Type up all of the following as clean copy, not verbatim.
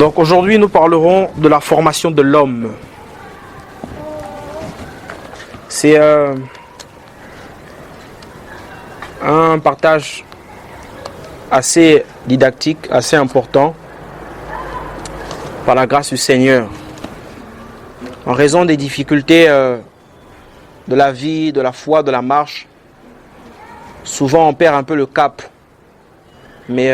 Donc aujourd'hui nous parlerons de la formation de l'homme. C'est un partage assez didactique, assez important par la grâce du Seigneur. En raison des difficultés de la vie, de la foi, de la marche, souvent on perd un peu le cap. Mais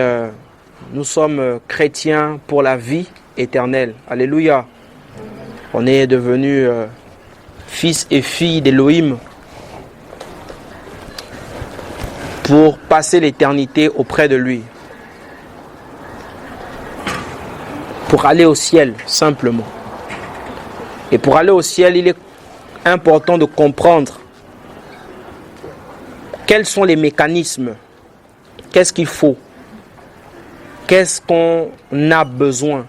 nous sommes chrétiens pour la vie éternelle. Alléluia. On est devenus fils et filles d'Élohim pour passer l'éternité auprès de lui. Pour aller au ciel, simplement. Et pour aller au ciel, il est important de comprendre quels sont les mécanismes, qu'est-ce qu'il faut, qu'est-ce qu'on a besoin,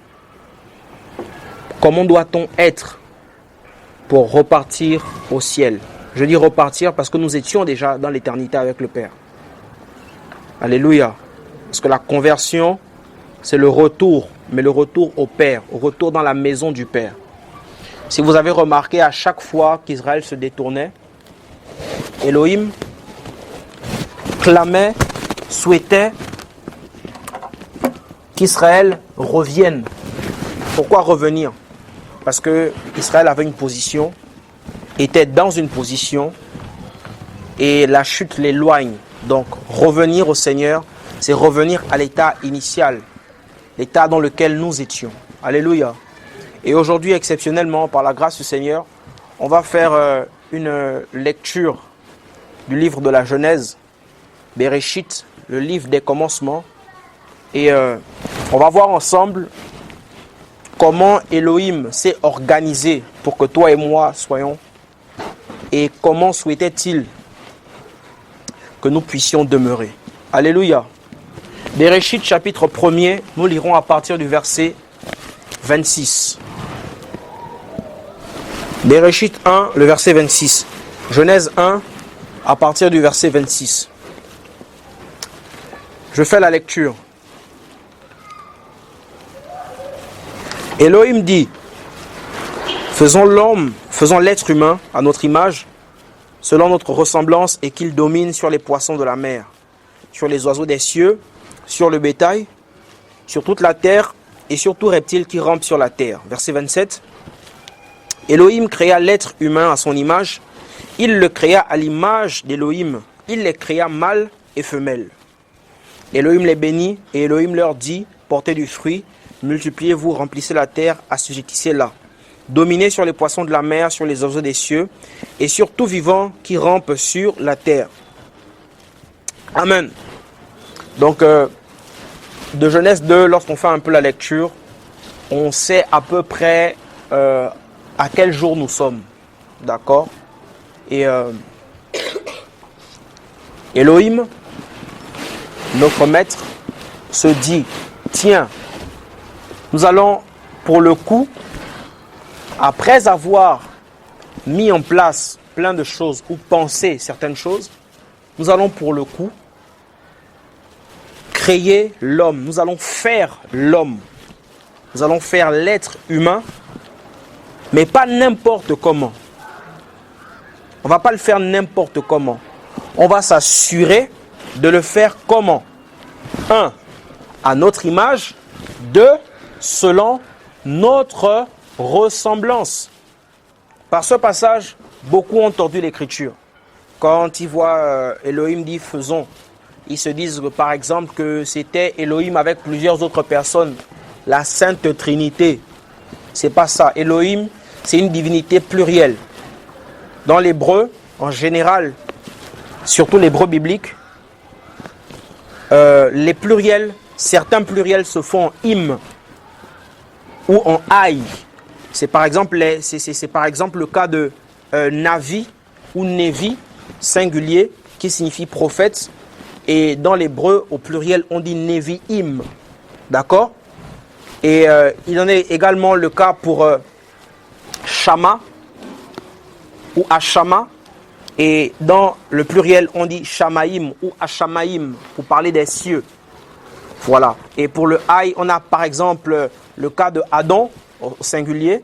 comment doit-on être pour repartir au ciel. Je dis repartir parce que nous étions déjà dans l'éternité avec le Père. Alléluia. Parce que la conversion, c'est le retour, mais le retour au Père, au retour dans la maison du Père. Si vous avez remarqué, à chaque fois qu'Israël se détournait, Elohim clamait, souhaitait qu'Israël revienne. Pourquoi revenir? Parce que Israël avait une position, était dans une position, et la chute l'éloigne. Donc revenir au Seigneur, c'est revenir à l'état initial, l'état dans lequel nous étions. Alléluia. Et aujourd'hui, exceptionnellement, par la grâce du Seigneur, on va faire une lecture du livre de la Genèse, Bereshit, le livre des commencements. Et on va voir ensemble comment Elohim s'est organisé pour que toi et moi soyons. Et comment souhaitait-il que nous puissions demeurer. Alléluia. Bereshit chapitre 1er, nous lirons à partir du verset 26. Bereshit 1, le verset 26. Genèse 1, à partir du verset 26. Je fais la lecture. Elohim dit, faisons l'être humain à notre image, selon notre ressemblance, et qu'il domine sur les poissons de la mer, sur les oiseaux des cieux, sur le bétail, sur toute la terre et sur tout reptile qui rampe sur la terre. Verset 27. Elohim créa l'être humain à son image. Il le créa à l'image d'Elohim. Il les créa mâles et femelles. Elohim les bénit et Elohim leur dit, portez du fruit, multipliez-vous, remplissez la terre, assujettissez-la. Dominez sur les poissons de la mer, sur les oiseaux des cieux et sur tout vivant qui rampe sur la terre. Amen. Donc, de Genèse 2, lorsqu'on fait un peu la lecture, on sait à peu près à quel jour nous sommes. D'accord? Et Elohim, notre maître, se dit, tiens, nous allons pour le coup, après avoir mis en place plein de choses ou pensé certaines choses, nous allons pour le coup créer l'homme. Nous allons faire l'homme. Nous allons faire l'être humain, mais pas n'importe comment. On ne va pas le faire n'importe comment. On va s'assurer de le faire comment? 1. À notre image. 2. Selon notre ressemblance. Par ce passage, beaucoup ont tordu l'écriture. Quand ils voient Elohim dit faisons, ils se disent par exemple que c'était Elohim avec plusieurs autres personnes, la Sainte Trinité. C'est pas ça. Elohim, c'est une divinité plurielle. Dans l'hébreu, en général, surtout l'hébreu biblique, les pluriels, certains pluriels se font en im ou en aï. C'est par exemple le cas de Navi ou Nevi, singulier, qui signifie prophète. Et dans l'hébreu, au pluriel, on dit Nevi'im. D'accord? Et il en est également le cas pour Shama ou Ashama. Et dans le pluriel, on dit Shamaïm ou Ashamaïm pour parler des cieux. Voilà. Et pour le Aï, on a par exemple le cas de Adon au singulier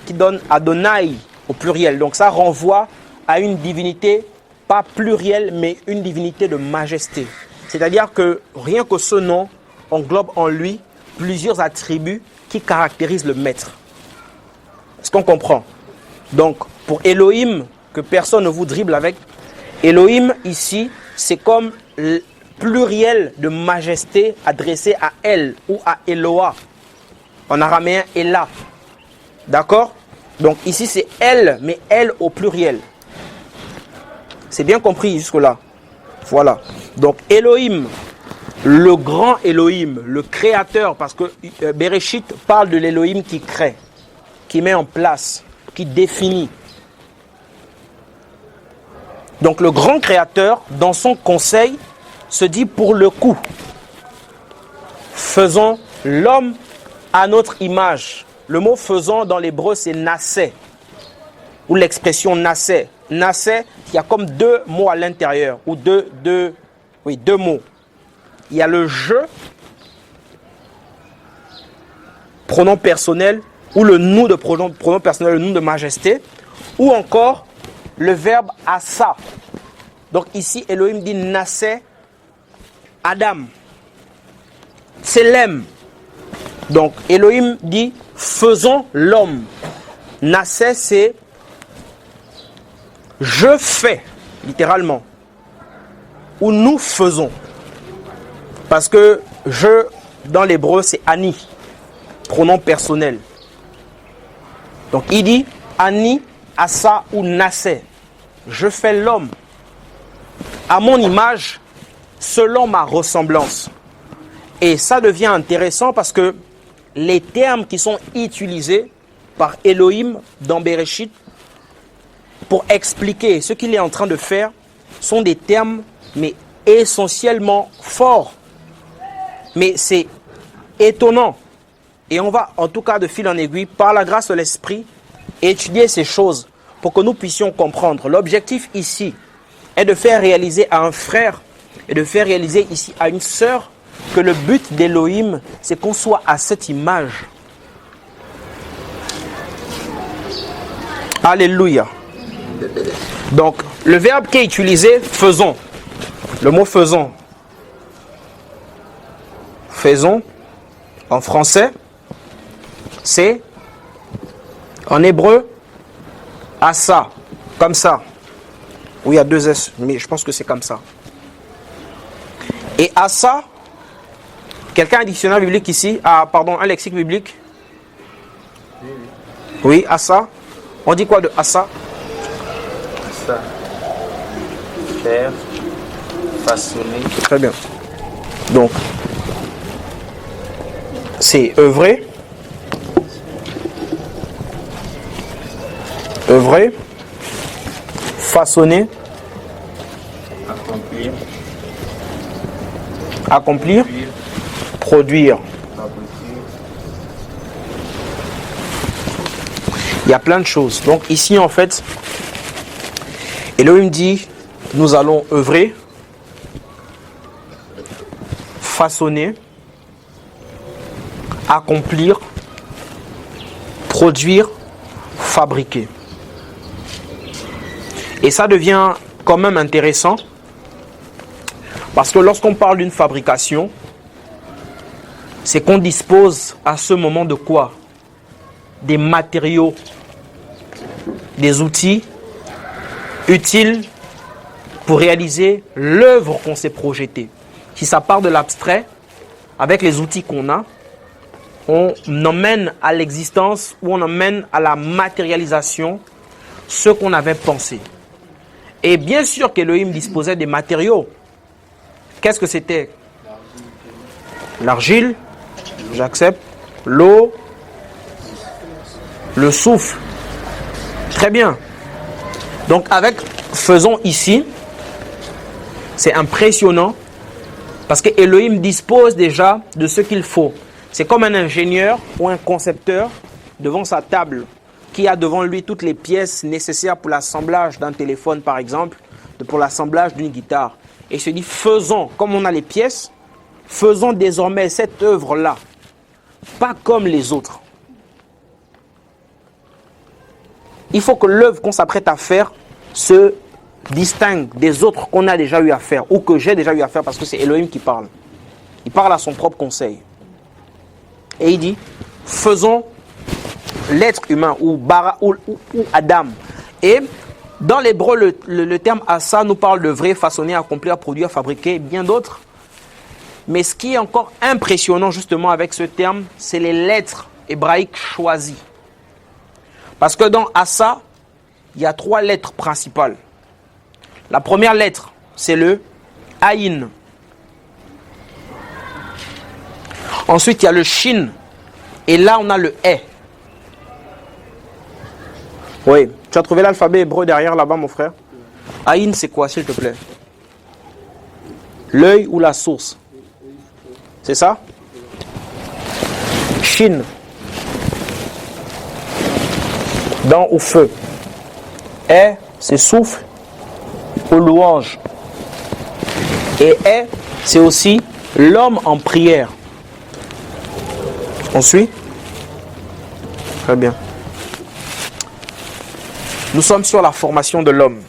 qui donne Adonai au pluriel. Donc ça renvoie à une divinité, pas plurielle, mais une divinité de majesté. C'est-à-dire que rien que ce nom englobe en lui plusieurs attributs qui caractérisent le maître. Est-ce qu'on comprend? Donc, pour Elohim, que personne ne vous dribble avec, Elohim, ici, c'est comme le pluriel de majesté adressé à elle ou à Eloah. En araméen, Ella. D'accord? Donc, ici, c'est elle, mais elle au pluriel. C'est bien compris jusque-là. Voilà. Donc, Elohim, le grand Elohim, le créateur, parce que Bereshit parle de l'Elohim qui crée, qui met en place, qui définit. Donc le grand créateur, dans son conseil, se dit pour le coup, faisons l'homme à notre image. Le mot faisons dans l'hébreu c'est nassé, ou l'expression nassé. Nassé, il y a comme deux mots à l'intérieur, ou deux mots. Il y a le je, pronom personnel, ou le nous de pronom personnel, le nous de majesté, ou encore le verbe asa. Donc ici, Elohim dit nassé Adam. C'est l'homme. Donc Elohim dit faisons l'homme. Nassé, c'est je fais, littéralement. Ou nous faisons. Parce que je, dans l'hébreu, c'est ani, pronom personnel. Donc il dit ani, asa ou nassé. Je fais l'homme à mon image, selon ma ressemblance. Et ça devient intéressant parce que les termes qui sont utilisés par Elohim dans Bereshit pour expliquer ce qu'il est en train de faire sont des termes, mais essentiellement forts. Mais c'est étonnant. Et on va, en tout cas de fil en aiguille, par la grâce de l'Esprit, étudier ces choses pour que nous puissions comprendre. L'objectif ici est de faire réaliser à un frère et de faire réaliser ici à une sœur que le but d'Elohim, c'est qu'on soit à cette image. Alléluia. Donc, le verbe qui est utilisé, faisons. Le mot faisons. Faisons, en français, c'est, en hébreu, asa, comme ça. Oui, il y a deux S, mais je pense que c'est comme ça. Et asa, quelqu'un a un dictionnaire biblique ici? Ah, pardon, un lexique biblique? Oui, asa. On dit quoi de asa? Asa. Faire. Façonner. Très bien. Donc, c'est œuvrer. Œuvrer. Façonner. Accomplir. Accomplir. Produire. Il y a plein de choses. Donc ici en fait, Elohim dit, nous allons œuvrer, façonner, accomplir, produire, fabriquer. Et ça devient quand même intéressant parce que lorsqu'on parle d'une fabrication, c'est qu'on dispose à ce moment de quoi? Des matériaux, des outils utiles pour réaliser l'œuvre qu'on s'est projetée. Si ça part de l'abstrait, avec les outils qu'on a, on emmène à l'existence ou on emmène à la matérialisation ce qu'on avait pensé. Et bien sûr qu'Elohim disposait des matériaux. Qu'est-ce que c'était? L'argile, j'accepte. L'eau, le souffle. Très bien. Donc avec faisons ici, c'est impressionnant parce que Elohim dispose déjà de ce qu'il faut. C'est comme un ingénieur ou un concepteur devant sa table qui a devant lui toutes les pièces nécessaires pour l'assemblage d'un téléphone par exemple, pour l'assemblage d'une guitare. Et il se dit faisons, comme on a les pièces, faisons désormais cette œuvre-là, pas comme les autres. Il faut que l'œuvre qu'on s'apprête à faire se distingue des autres qu'on a déjà eu à faire ou que j'ai déjà eu à faire, parce que c'est Elohim qui parle. Il parle à son propre conseil. Et il dit, faisons l'être humain ou Adam. Et dans l'hébreu, le terme asa nous parle de vrai, façonner, accomplir, produire, fabriquer, bien d'autres. Mais ce qui est encore impressionnant justement avec ce terme, c'est les lettres hébraïques choisies. Parce que dans asa, il y a 3 lettres principales. La première lettre, c'est le aïn. Ensuite, il y a le shin. Et là, on a le e. Oui, tu as trouvé l'alphabet hébreu derrière là-bas, mon frère? Aïn, c'est quoi, s'il te plaît? L'œil ou la source? C'est ça? Shin. Dent ou feu. E, c'est souffle ou louange. Et E, c'est aussi l'homme en prière. On suit? Très bien. Nous sommes sur la formation de l'homme.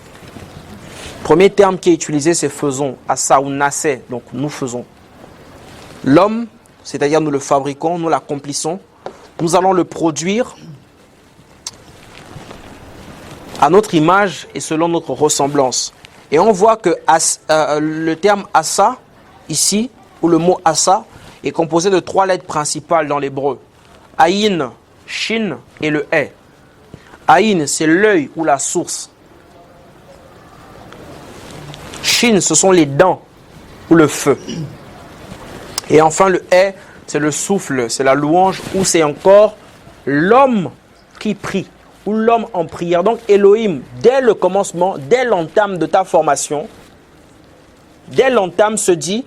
Premier terme qui est utilisé, c'est faisons, asa ou nasé, donc nous faisons. L'homme, c'est-à-dire nous le fabriquons, nous l'accomplissons, nous allons le produire à notre image et selon notre ressemblance. Et on voit que le terme asa, ici, ou le mot asa, est composé de 3 lettres principales dans l'hébreu. Aïn, shin et le e. Aïn, c'est l'œil ou la source. Shin, ce sont les dents ou le feu. Et enfin, le e, c'est le souffle, c'est la louange, ou c'est encore l'homme qui prie, ou l'homme en prière. Donc Elohim, dès le commencement, dès l'entame de ta formation, dès l'entame se dit,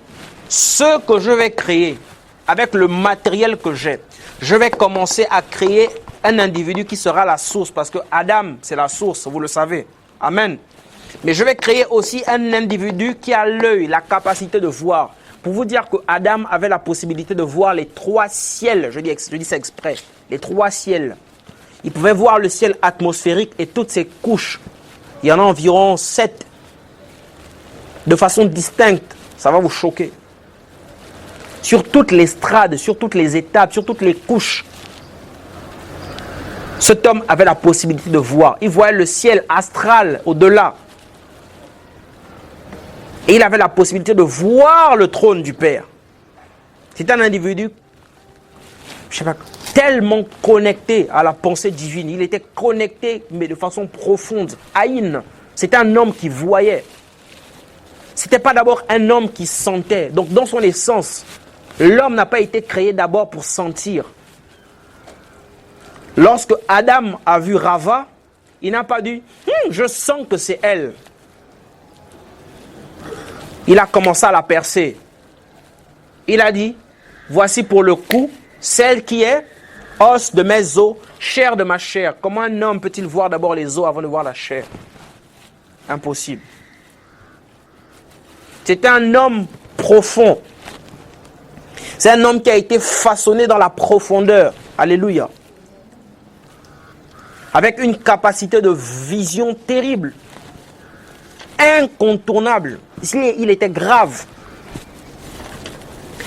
ce que je vais créer, avec le matériel que j'ai, je vais commencer à créer un individu qui sera la source, parce que Adam, c'est la source, vous le savez. Amen. Mais je vais créer aussi un individu qui a l'œil, la capacité de voir. Pour vous dire que Adam avait la possibilité de voir les 3 ciels, je dis ça exprès, les 3 ciels. Il pouvait voir le ciel atmosphérique et toutes ses couches. Il y en a environ 7. De façon distincte, ça va vous choquer. Sur toutes les strades, sur toutes les étapes, sur toutes les couches. Cet homme avait la possibilité de voir. Il voyait le ciel astral au-delà. Et il avait la possibilité de voir le trône du Père. C'est un individu, je sais pas, tellement connecté à la pensée divine. Il était connecté, mais de façon profonde. Aïn, c'était un homme qui voyait. C'était pas d'abord un homme qui sentait. Donc dans son essence, l'homme n'a pas été créé d'abord pour sentir. Lorsque Adam a vu Rava, il n'a pas dit « je sens que c'est elle ». Il a commencé à la percer. Il a dit, voici pour le coup, celle qui est os de mes os, chair de ma chair. Comment un homme peut-il voir d'abord les os avant de voir la chair? Impossible. C'est un homme profond. C'est un homme qui a été façonné dans la profondeur. Alléluia. Avec une capacité de vision terrible. Incontournable. Il était grave.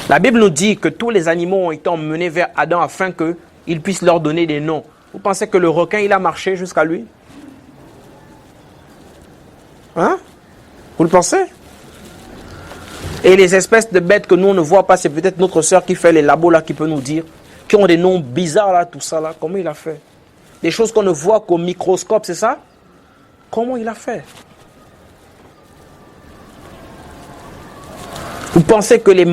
La Bible nous dit que tous les animaux ont été emmenés vers Adam afin qu'il puisse leur donner des noms. Vous pensez que le requin, il a marché jusqu'à lui? Hein? Vous le pensez? Et les espèces de bêtes que nous on ne voit pas, c'est peut-être notre sœur qui fait les labos là qui peut nous dire, qui ont des noms bizarres là, tout ça là. Comment il a fait? Des choses qu'on ne voit qu'au microscope, c'est ça? Comment il a fait? Vous pensez que les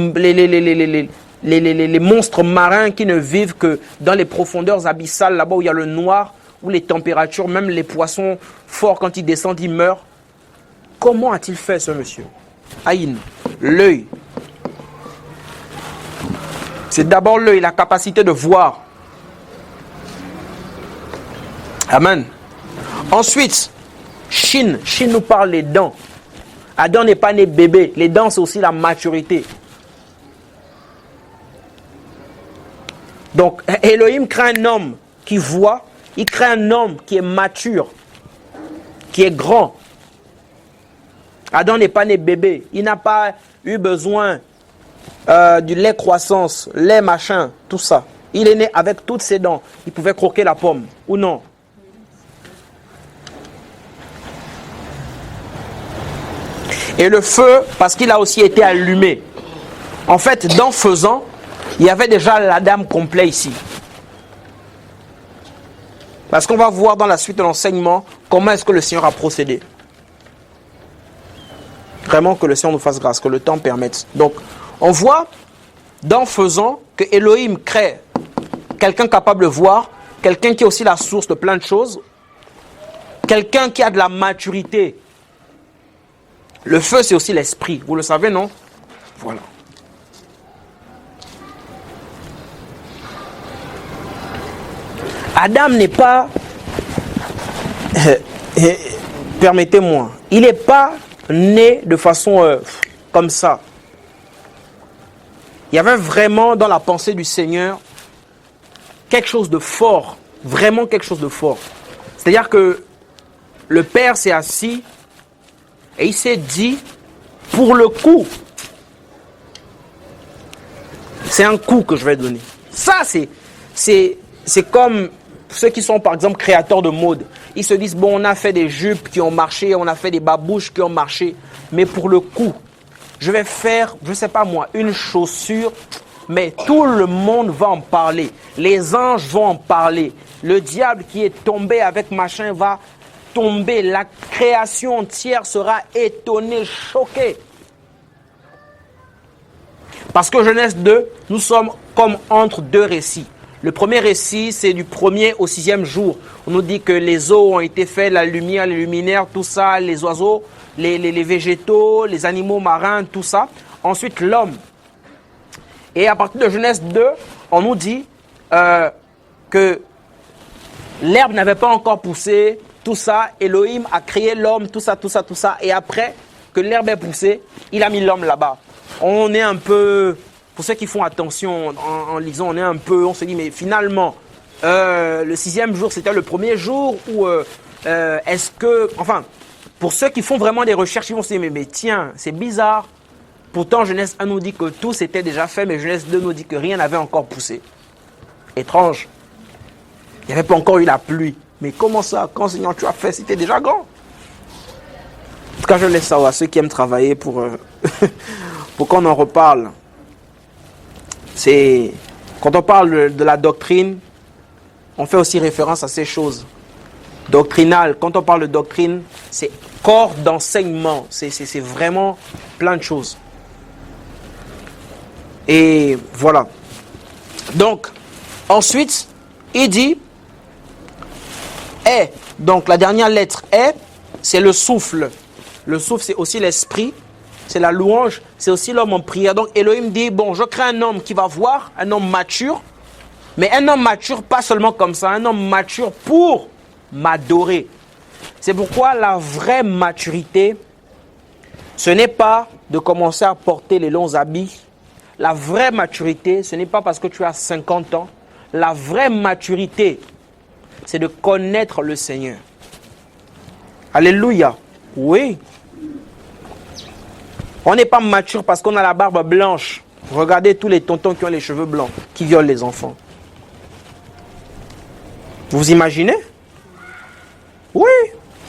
monstres marins qui ne vivent que dans les profondeurs abyssales, là-bas où il y a le noir, où les températures, même les poissons forts, quand ils descendent, ils meurent. Comment a-t-il fait ce monsieur? Aïn, l'œil. C'est d'abord l'œil, la capacité de voir. Amen. Ensuite, Shin. Shin nous parle des dents. Adam n'est pas né bébé. Les dents, c'est aussi la maturité. Donc, Elohim crée un homme qui voit, il crée un homme qui est mature, qui est grand. Adam n'est pas né bébé, il n'a pas eu besoin du lait croissance, lait machin, tout ça. Il est né avec toutes ses dents, il pouvait croquer la pomme, ou non? Et le feu, parce qu'il a aussi été allumé. En fait, dans faisant, il y avait déjà l'Adam complet ici. Parce qu'on va voir dans la suite de l'enseignement comment est-ce que le Seigneur a procédé. Vraiment que le Seigneur nous fasse grâce, que le temps permette. Donc, on voit dans faisant que Elohim crée quelqu'un capable de voir, quelqu'un qui est aussi la source de plein de choses, quelqu'un qui a de la maturité. Le feu, c'est aussi l'esprit. Vous le savez, non? Voilà. Adam n'est pas... permettez-moi. Il n'est pas né de façon comme ça. Il y avait vraiment dans la pensée du Seigneur quelque chose de fort. Vraiment quelque chose de fort. C'est-à-dire que le Père s'est assis et il s'est dit, pour le coup, c'est un coup que je vais donner. Ça, c'est comme ceux qui sont, par exemple, créateurs de mode. Ils se disent, bon, on a fait des jupes qui ont marché, on a fait des babouches qui ont marché. Mais pour le coup, je vais faire, je ne sais pas moi, une chaussure, mais tout le monde va en parler. Les anges vont en parler. Le diable qui est tombé avec machin va tomber, la création entière sera étonnée, choquée. Parce que Genèse 2, nous sommes comme entre deux récits. Le premier récit, c'est du 1er au 6e jour. On nous dit que les eaux ont été faites, la lumière, les luminaires, tout ça, les oiseaux, les végétaux, les animaux marins, tout ça. Ensuite, l'homme. Et à partir de Genèse 2, on nous dit que l'herbe n'avait pas encore poussé, tout ça, Elohim a créé l'homme, tout ça, tout ça, tout ça. Et après que l'herbe ait poussé, il a mis l'homme là-bas. On est un peu, pour ceux qui font attention en lisant, on se dit, mais finalement, le 6e jour, c'était le premier jour ou est-ce que, enfin, pour ceux qui font vraiment des recherches, ils vont se dire, mais tiens, c'est bizarre. Pourtant, Genèse 1 nous dit que tout s'était déjà fait, mais Genèse 2 nous dit que rien n'avait encore poussé. Étrange. Il n'y avait pas encore eu la pluie. Mais comment ça, quand Seigneur tu as fait, c'était déjà grand. En tout cas, je laisse ça à ceux qui aiment travailler pour qu'on en reparle. C'est quand on parle de la doctrine, on fait aussi référence à ces choses. Doctrinal, quand on parle de doctrine, c'est corps d'enseignement. C'est vraiment plein de choses. Et voilà. Donc, ensuite, il dit... est. Donc la dernière lettre est, c'est le souffle. Le souffle, c'est aussi l'esprit, c'est la louange, c'est aussi l'homme en prière. Donc Elohim dit, bon, je crée un homme qui va voir, un homme mature, mais un homme mature pas seulement comme ça, un homme mature pour m'adorer. C'est pourquoi la vraie maturité, ce n'est pas de commencer à porter les longs habits. La vraie maturité, ce n'est pas parce que tu as 50 ans. La vraie maturité, c'est de connaître le Seigneur. Alléluia. Oui. On n'est pas mature parce qu'on a la barbe blanche. Regardez tous les tontons qui ont les cheveux blancs, qui violent les enfants. Vous imaginez? Oui.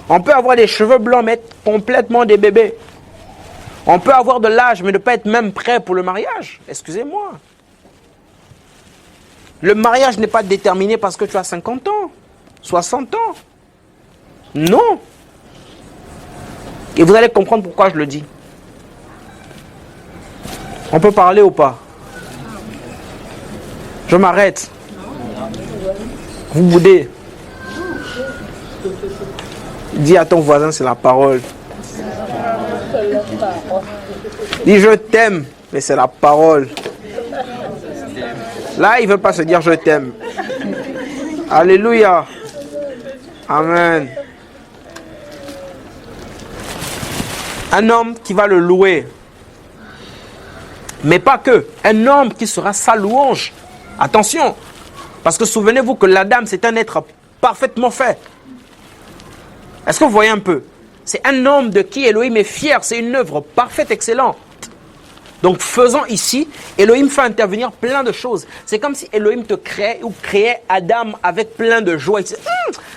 On peut avoir des cheveux blancs, mais être complètement des bébés. On peut avoir de l'âge, mais ne pas être même prêt pour le mariage. Excusez-moi. Le mariage n'est pas déterminé parce que tu as 50 ans, 60 ans. Non. Et vous allez comprendre pourquoi je le dis. On peut parler ou pas? Je m'arrête. Vous boudez. Dis à ton voisin, c'est la parole. Dis je t'aime, mais c'est la parole. Là, il ne veut pas se dire je t'aime. Alléluia. Amen. Un homme qui va le louer. Mais pas que. Un homme qui sera sa louange. Attention, Parce que souvenez-vous que l'Adam, c'est un être parfaitement fait. Est-ce que vous voyez un peu? C'est un homme de qui Elohim est fier. C'est une œuvre parfaite, excellente. Donc, faisant ici, Elohim fait intervenir plein de choses. C'est comme si Elohim te créait ou créait Adam avec plein de joie.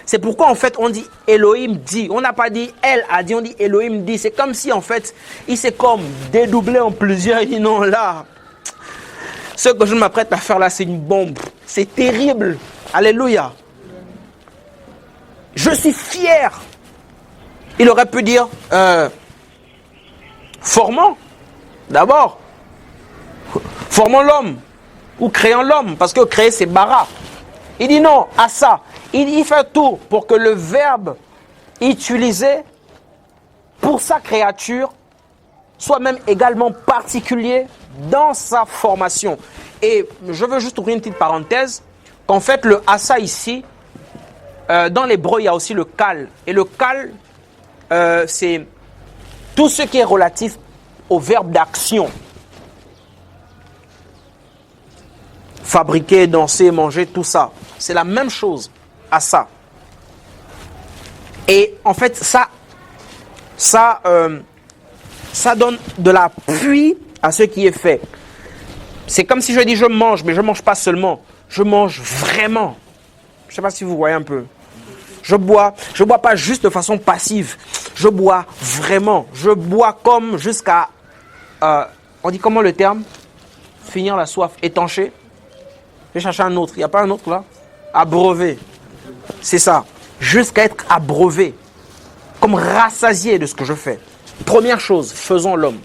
C'est pourquoi, en fait, on dit Elohim dit. On n'a pas dit elle a dit, on dit Elohim dit. C'est comme si, en fait, il s'est comme dédoublé en plusieurs. Il dit non, là, ce que je m'apprête à faire là, c'est une bombe. C'est terrible. Alléluia. Je suis fier. Il aurait pu dire formons. D'abord, formons l'homme ou créons l'homme, parce que créer c'est bara. Il dit non à ça. Il fait tout pour que le verbe utilisé pour sa créature soit même également particulier dans sa formation. Et je veux juste ouvrir une petite parenthèse, qu'en fait le assa ici, dans l'hébreu il y a aussi le kal. Et le kal, c'est tout ce qui est relatif au verbe d'action. Fabriquer, danser, manger, tout ça. C'est la même chose à ça. Et en fait, ça donne de l'appui à ce qui est fait. C'est comme si je dis je mange, mais je ne mange pas seulement. Je mange vraiment. Je ne sais pas si vous voyez un peu. Je bois pas juste de façon passive. Je bois vraiment. Je bois comme jusqu'à... on dit comment le terme? Finir la soif, étancher. Je vais chercher un autre. Il n'y a pas un autre là? Abreuver. C'est ça. Jusqu'à être abreuvé. Comme rassasié de ce que je fais. Première chose, faisons l'homme.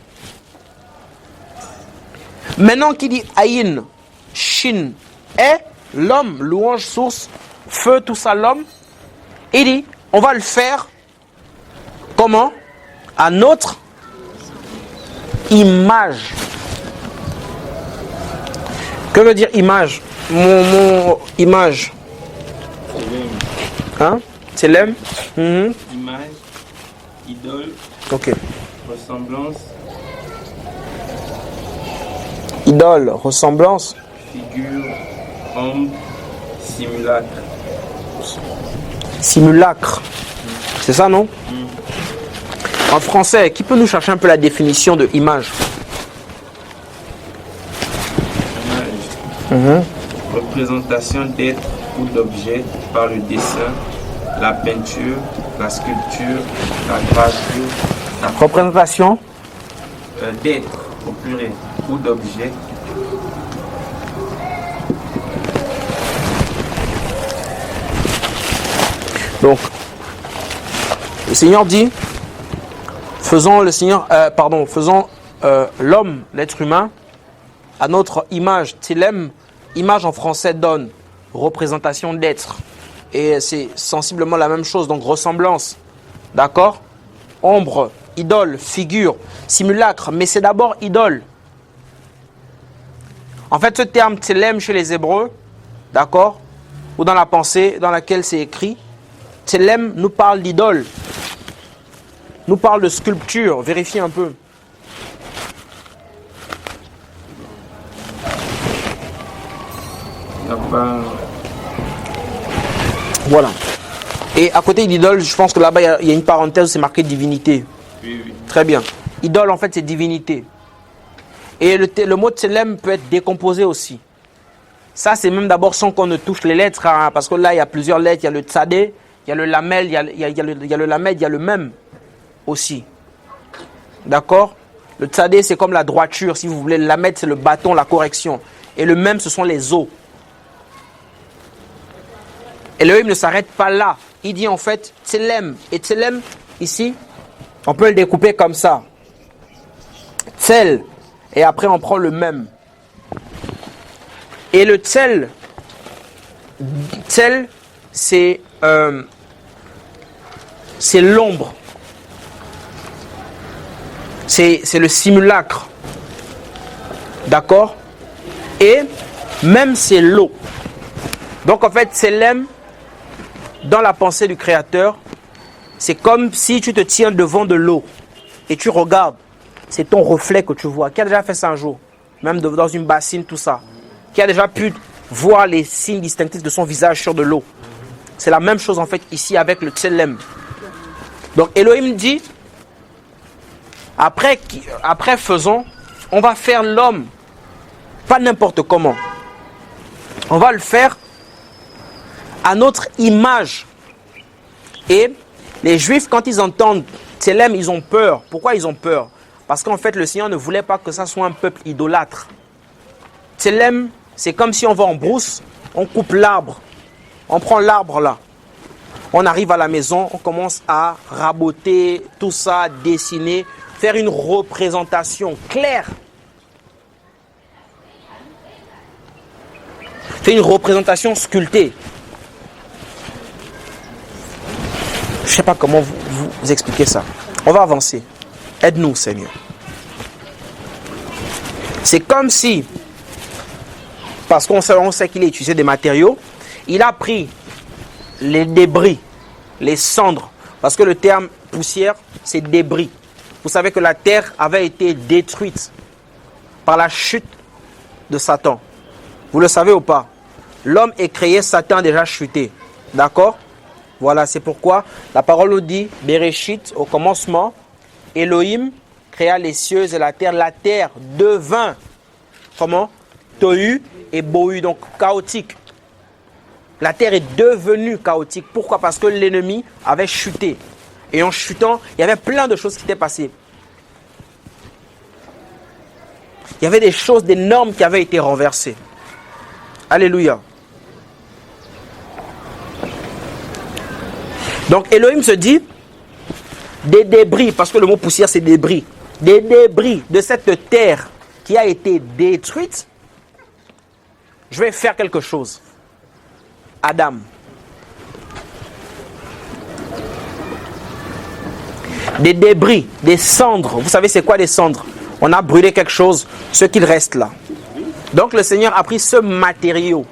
Maintenant qui dit Aïn, Shin, est l'homme, louange, source, feu, tout ça, l'homme. Il dit, on va le faire comment? À notre image. Que veut dire image? Mon image. Hein? C'est l'âme? Image, idole, Ok. ressemblance, Idole, ressemblance. figure, ombre, simulacre. Simulacre. C'est ça, non? En français, qui peut nous chercher un peu la définition de image? Image. Représentation d'être ou d'objet par le dessin, la peinture, la sculpture, la gravure, Représentation d'être au pluriel ou d'objet. Donc, le Seigneur dit, faisons l'homme, l'être humain, à notre image. Télème, image en français donne représentation d'être. Et c'est sensiblement la même chose, donc ressemblance. D'accord? Ombre, idole, figure, simulacre, mais c'est d'abord idole. En fait, ce terme télème chez les Hébreux, d'accord? Ou dans la pensée dans laquelle c'est écrit, Télème nous parle d'idole, nous parle de sculpture. Vérifiez un peu. Il n'y a pas... Voilà. Et à côté d'idole, je pense que là-bas, il y a une parenthèse où c'est marqué divinité. Oui, oui. Très bien. Idole, en fait, c'est divinité. Et le mot télème peut être décomposé aussi. Ça, c'est même d'abord sans qu'on ne touche les lettres, hein, parce que là, il y a plusieurs lettres. Il y a le tzadé, il y a le lamel, il y a le lamed, il y a le même aussi. D'accord? Le tzadé, c'est comme la droiture, si vous voulez. Le lamed, c'est le bâton, la correction. Et le même, ce sont les os. Et Elohim ne s'arrête pas là. Il dit en fait tselem. Et tselem, ici, on peut le découper comme ça. Tsel. Et après, on prend le même. Et le tsel, c'est l'ombre. C'est le simulacre. D'accord? Et même c'est l'eau. Donc en fait, tselem, dans la pensée du Créateur, c'est comme si tu te tiens devant de l'eau et tu regardes. C'est ton reflet que tu vois. Qui a déjà fait ça un jour? Même dans une bassine, tout ça. Qui a déjà pu voir les signes distinctifs de son visage sur de l'eau. C'est la même chose en fait ici avec le Tselem. Donc Elohim dit, après faisons, on va faire l'homme, pas n'importe comment. On va le faire à notre image. Et les Juifs, quand ils entendent Tselem, ils ont peur. Pourquoi ils ont peur? Parce qu'en fait, le Seigneur ne voulait pas que ça soit un peuple idolâtre. Tselem, c'est comme si on va en brousse, on coupe l'arbre. On prend l'arbre là. On arrive à la maison, on commence à raboter tout ça, dessiner, faire une représentation claire. Faire une représentation sculptée. Je ne sais pas comment vous expliquer ça. On va avancer. Aide-nous, Seigneur. C'est comme si, parce qu'on sait qu'il a utilisé des matériaux, il a pris les débris, les cendres, parce que le terme poussière, c'est débris. Vous savez que la terre avait été détruite par la chute de Satan. Vous le savez ou pas? L'homme est créé, Satan a déjà chuté. D'accord? Voilà, c'est pourquoi la parole nous dit, Bereshit, au commencement, Elohim créa les cieux et la terre devint, comment? Tohu et Bohu, donc chaotique. La terre est devenue chaotique. Pourquoi? Parce que l'ennemi avait chuté. Et en chutant, il y avait plein de choses qui étaient passées. Il y avait des choses, des normes qui avaient été renversées. Alléluia. Donc Elohim se dit, des débris, parce que le mot poussière c'est débris, des débris de cette terre qui a été détruite, je vais faire quelque chose. Adam. Des débris, des cendres. Vous savez c'est quoi des cendres? On a brûlé quelque chose, ce qu'il reste là. Donc le Seigneur a pris ce matériau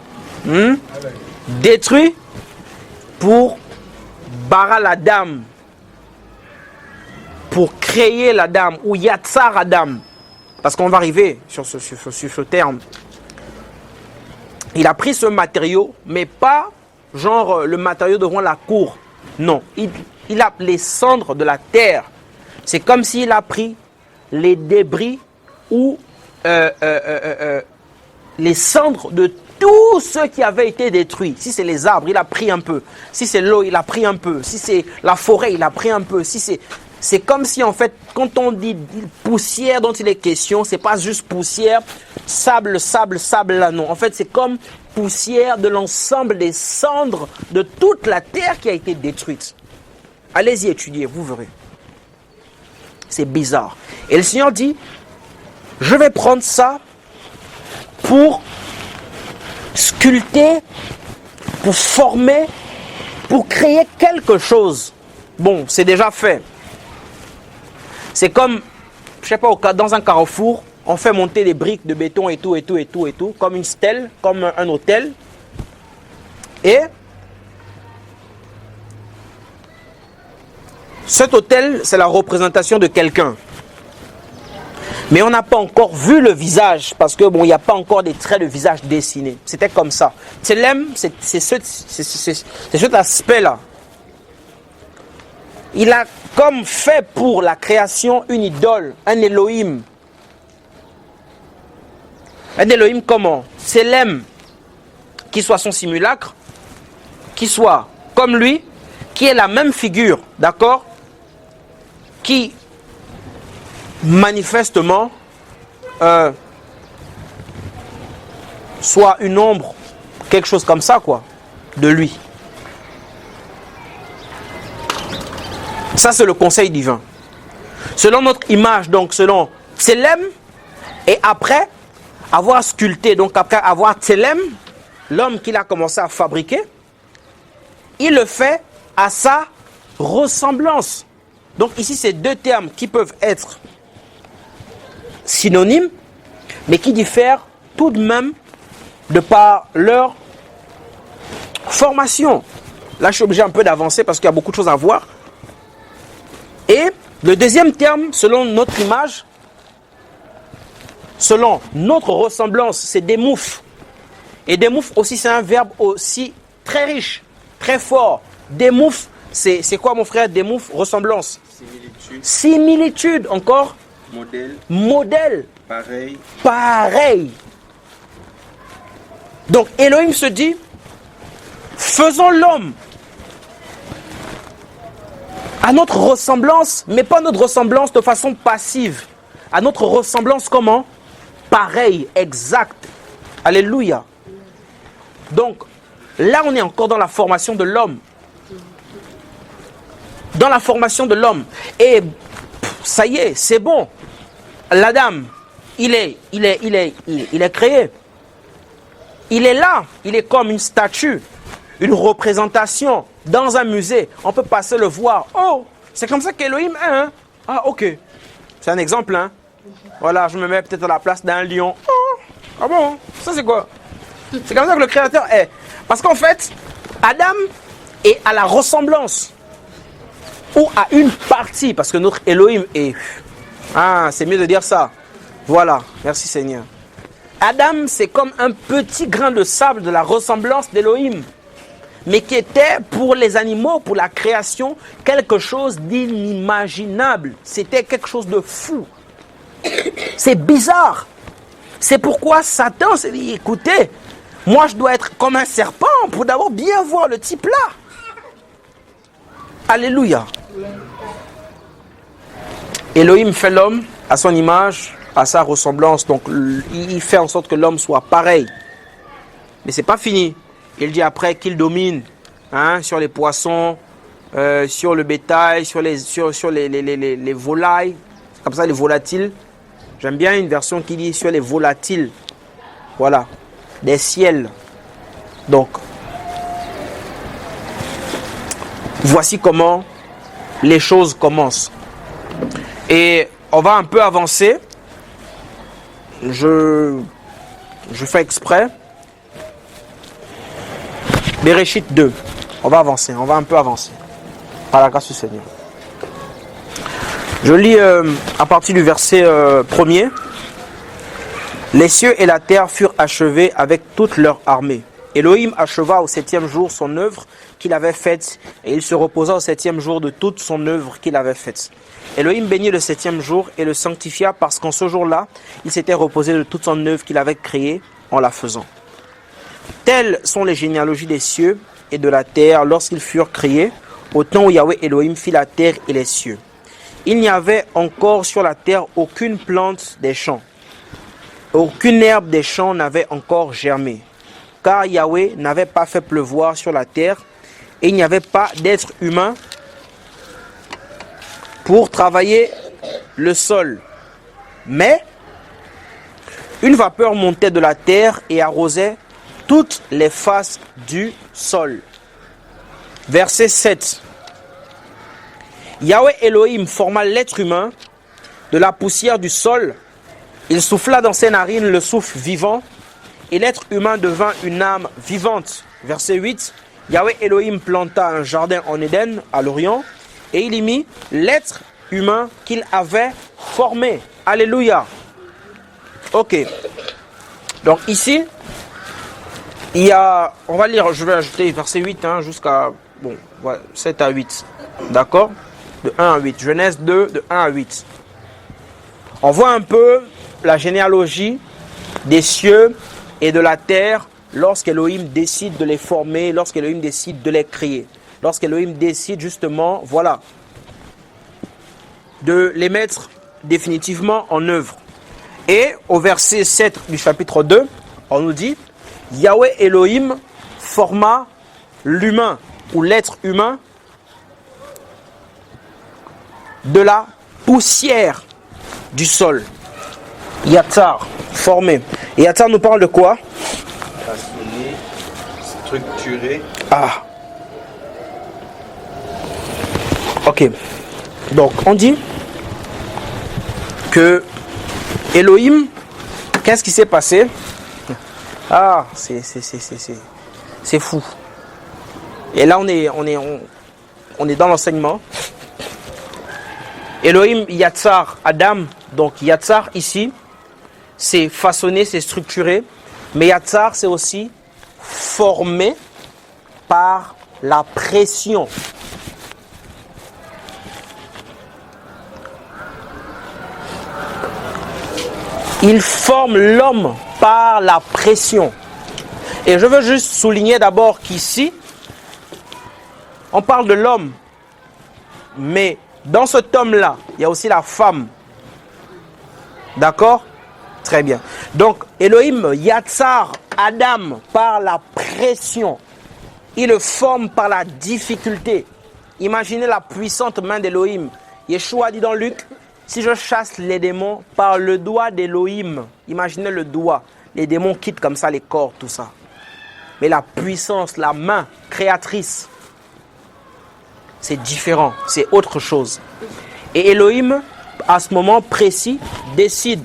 détruit pour bara la dame, pour créer la dame, ou yatsar Adam. Parce qu'on va arriver sur ce terme. Il a pris ce matériau, mais pas genre le matériau devant la cour. Non, il a les cendres de la terre. C'est comme s'il a pris les débris ou les cendres de tout ce qui avait été détruit. Si c'est les arbres, il a pris un peu. Si c'est l'eau, il a pris un peu. Si c'est la forêt, il a pris un peu. Si c'est comme si en fait, quand on dit poussière dont il est question, c'est pas juste poussière, sable là, non. En fait, c'est comme poussière de l'ensemble des cendres de toute la terre qui a été détruite. Allez-y étudier, vous verrez. C'est bizarre. Et le Seigneur dit, je vais prendre ça pour sculpter, pour former, pour créer quelque chose. Bon, c'est déjà fait. C'est comme, je sais pas, dans un carrefour, on fait monter des briques de béton et tout, comme une stèle, comme un hôtel. Et cet hôtel, c'est la représentation de quelqu'un. Mais on n'a pas encore vu le visage, parce que bon, il n'y a pas encore des traits de visage dessinés. C'était comme ça. Tselem, c'est cet aspect-là. Il a comme fait pour la création une idole, un Elohim. Un Elohim comment? Tselem, qui soit son simulacre, qui soit comme lui, qui est la même figure, d'accord? Qui manifestement soit une ombre, quelque chose comme ça quoi, de lui. Ça c'est le conseil divin. Selon notre image, donc selon Tselem, et après avoir sculpté, donc après avoir Tselem, l'homme qu'il a commencé à fabriquer, il le fait à sa ressemblance. Donc ici c'est deux termes qui peuvent être synonymes, mais qui diffèrent tout de même de par leur formation. Là, je suis obligé un peu d'avancer parce qu'il y a beaucoup de choses à voir. Et le deuxième terme, selon notre image, selon notre ressemblance, c'est des moufs. Et Demouf aussi, c'est un verbe aussi très riche, très fort. Demouf, c'est quoi mon frère? Demouf, ressemblance. Similitude. Similitude, encore. Modèle. Modèle. Pareil. Pareil. Donc Elohim se dit, faisons l'homme à notre ressemblance, mais pas notre ressemblance de façon passive. À notre ressemblance comment? Pareil, exact. Alléluia. Donc, là, on est encore dans la formation de l'homme. Dans la formation de l'homme. Et ça y est, c'est bon. L'Adam, il est créé. Il est là. Il est comme une statue, une représentation dans un musée. On peut passer le voir. Oh, c'est comme ça qu'Elohim est. Hein? Ah, ok. C'est un exemple. Hein? Voilà, je me mets peut-être à la place d'un lion. Oh, ah bon, ça c'est quoi? C'est comme ça que le Créateur est. Parce qu'en fait, Adam est à la ressemblance. Ou à une partie. Parce que notre Elohim est... Ah, c'est mieux de dire ça. Voilà, merci Seigneur. Adam, c'est comme un petit grain de sable de la ressemblance d'Elohim. Mais qui était pour les animaux, pour la création, quelque chose d'inimaginable. C'était quelque chose de fou. C'est bizarre. C'est pourquoi Satan s'est dit, écoutez, moi je dois être comme un serpent pour d'abord bien voir le type là. Alléluia. Elohim fait l'homme à son image, à sa ressemblance. Donc il fait en sorte que l'homme soit pareil. Mais c'est pas fini. Il dit après qu'il domine sur les poissons, sur le bétail, sur les volailles. C'est comme ça les volatiles. J'aime bien une version qui dit sur les volatiles. Voilà. Des ciels. Donc, voici comment les choses commencent. Et on va un peu avancer. Je fais exprès. Bereshit 2. On va avancer. On va un peu avancer. Par la grâce du Seigneur. Je lis à partir du verset 1er. Les cieux et la terre furent achevés avec toute leur armée. Elohim acheva au 7e jour son œuvre qu'il avait faite, et il se reposa au 7e jour de toute son œuvre qu'il avait faite. Elohim bénit le 7e jour et le sanctifia parce qu'en ce jour-là, il s'était reposé de toute son œuvre qu'il avait créée en la faisant. Telles sont les généalogies des cieux et de la terre lorsqu'ils furent créés, au temps où Yahweh Elohim fit la terre et les cieux. Il n'y avait encore sur la terre aucune plante des champs. Aucune herbe des champs n'avait encore germé, car Yahweh n'avait pas fait pleuvoir sur la terre, et il n'y avait pas d'être humain pour travailler le sol. Mais une vapeur montait de la terre et arrosait toutes les faces du sol. Verset 7. Yahweh Elohim forma l'être humain de la poussière du sol. Il souffla dans ses narines le souffle vivant, et l'être humain devint une âme vivante. Verset 8. Yahweh Elohim planta un jardin en Éden, à l'Orient, et il y mit l'être humain qu'il avait formé. Alléluia. Ok. Donc ici, il y a, on va lire, je vais ajouter verset 8 jusqu'à 7 à 8. D'accord? De 1 à 8. Genèse 2, de 1 à 8. On voit un peu la généalogie des cieux et de la terre lorsqu'Elohim décide de les former, lorsqu'Elohim décide de les créer. Lorsqu'Elohim décide justement, voilà, de les mettre définitivement en œuvre. Et au verset 7 du chapitre 2, on nous dit, Yahweh Elohim forma l'humain ou l'être humain de la poussière du sol. Yatsar, formé. Et Yatsar nous parle de quoi? Façonné, structuré. Ah. Ok. Donc, on dit que Elohim, qu'est-ce qui s'est passé? Ah, c'est fou. Et là, on est dans l'enseignement. Elohim Yatsar Adam, donc Yatsar ici, c'est façonné, c'est structuré. Mais Yatsar, c'est aussi formés par la pression. Ils forment l'homme par la pression. Et je veux juste souligner d'abord qu'ici, on parle de l'homme, mais dans cet homme-là, il y a aussi la femme. D'accord? Très bien. Donc, Elohim Yatsar Adam par la pression. Il le forme par la difficulté. Imaginez la puissante main d'Elohim. Yeshua dit dans Luc, si je chasse les démons par le doigt d'Elohim, imaginez le doigt, les démons quittent comme ça les corps, tout ça. Mais la puissance, la main créatrice, c'est différent, c'est autre chose. Et Elohim, à ce moment précis, décide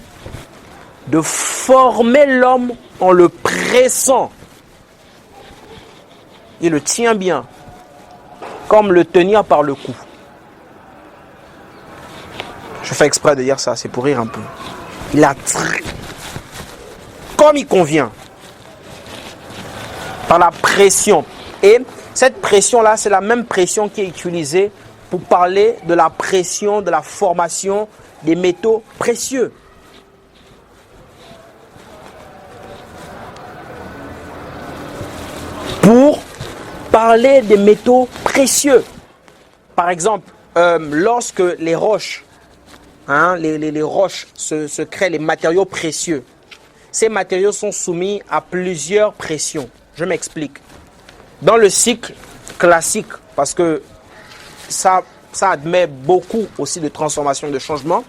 de former l'homme en le pressant. Il le tient bien, comme le tenir par le cou. Je fais exprès de dire ça, c'est pour rire un peu. Il a comme il convient, par la pression. Et cette pression-là, c'est la même pression qui est utilisée pour parler de la pression de la formation des métaux précieux. Pour parler des métaux précieux. Par exemple, lorsque les roches, les roches se créent, les matériaux précieux, ces matériaux sont soumis à plusieurs pressions. Je m'explique. Dans le cycle classique, parce que ça admet beaucoup aussi de transformation, de changement,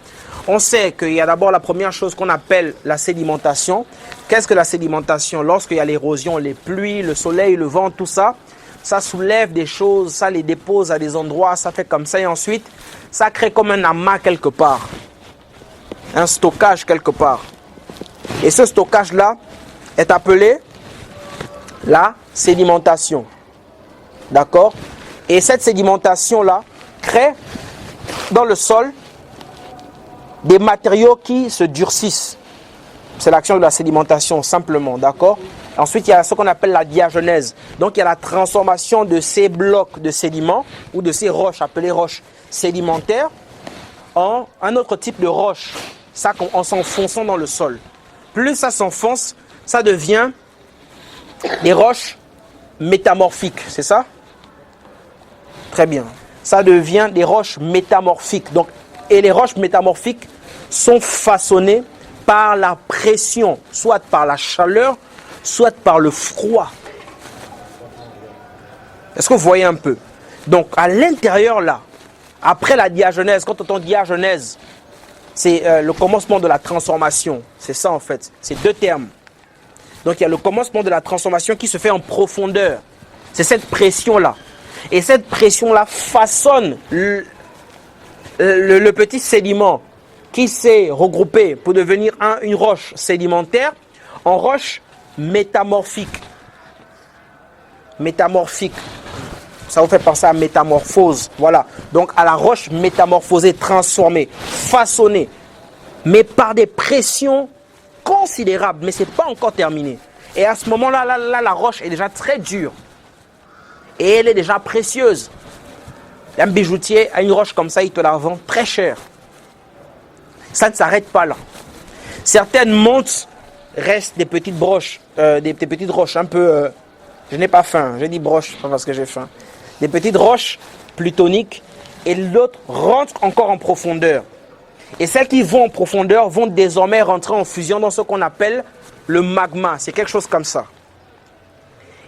on sait qu'il y a d'abord la première chose qu'on appelle la sédimentation. Qu'est-ce que la sédimentation? Lorsqu'il y a l'érosion, les pluies, le soleil, le vent, tout ça, ça soulève des choses, ça les dépose à des endroits, ça fait comme ça et ensuite, ça crée comme un amas quelque part, un stockage quelque part. Et ce stockage-là est appelé la sédimentation. D'accord? Et cette sédimentation-là crée dans le sol des matériaux qui se durcissent. C'est l'action de la sédimentation, simplement. D'accord? Ensuite, il y a ce qu'on appelle la diagenèse. Donc, il y a la transformation de ces blocs de sédiments ou de ces roches, appelées roches sédimentaires, en un autre type de roche, ça en s'enfonçant dans le sol. Plus ça s'enfonce, ça devient des roches métamorphiques, c'est ça? Très bien. Ça devient des roches métamorphiques. Donc, et les roches métamorphiques sont façonnées par la pression, soit par la chaleur, soit par le froid. Est-ce que vous voyez un peu? Donc, à l'intérieur là, après la diagenèse, quand on entend diagenèse, c'est le commencement de la transformation. C'est ça en fait, c'est deux termes. Donc, il y a le commencement de la transformation qui se fait en profondeur. C'est cette pression-là. Et cette pression-là façonne le petit sédiment qui s'est regroupé pour devenir une roche sédimentaire en roche métamorphique. Métamorphique. Ça vous fait penser à métamorphose. Voilà. Donc à la roche métamorphosée, transformée, façonnée, mais par des pressions considérables. Mais ce n'est pas encore terminé. Et à ce moment-là, la roche est déjà très dure. Et elle est déjà précieuse. Un bijoutier a une roche comme ça, il te la vend très cher. Ça ne s'arrête pas là. Certaines montres restent des petites broches, des petites roches un peu... je n'ai pas faim, j'ai dit broche, pas parce que j'ai faim. Des petites roches plutoniques et l'autre rentre encore en profondeur. Et celles qui vont en profondeur vont désormais rentrer en fusion dans ce qu'on appelle le magma. C'est quelque chose comme ça.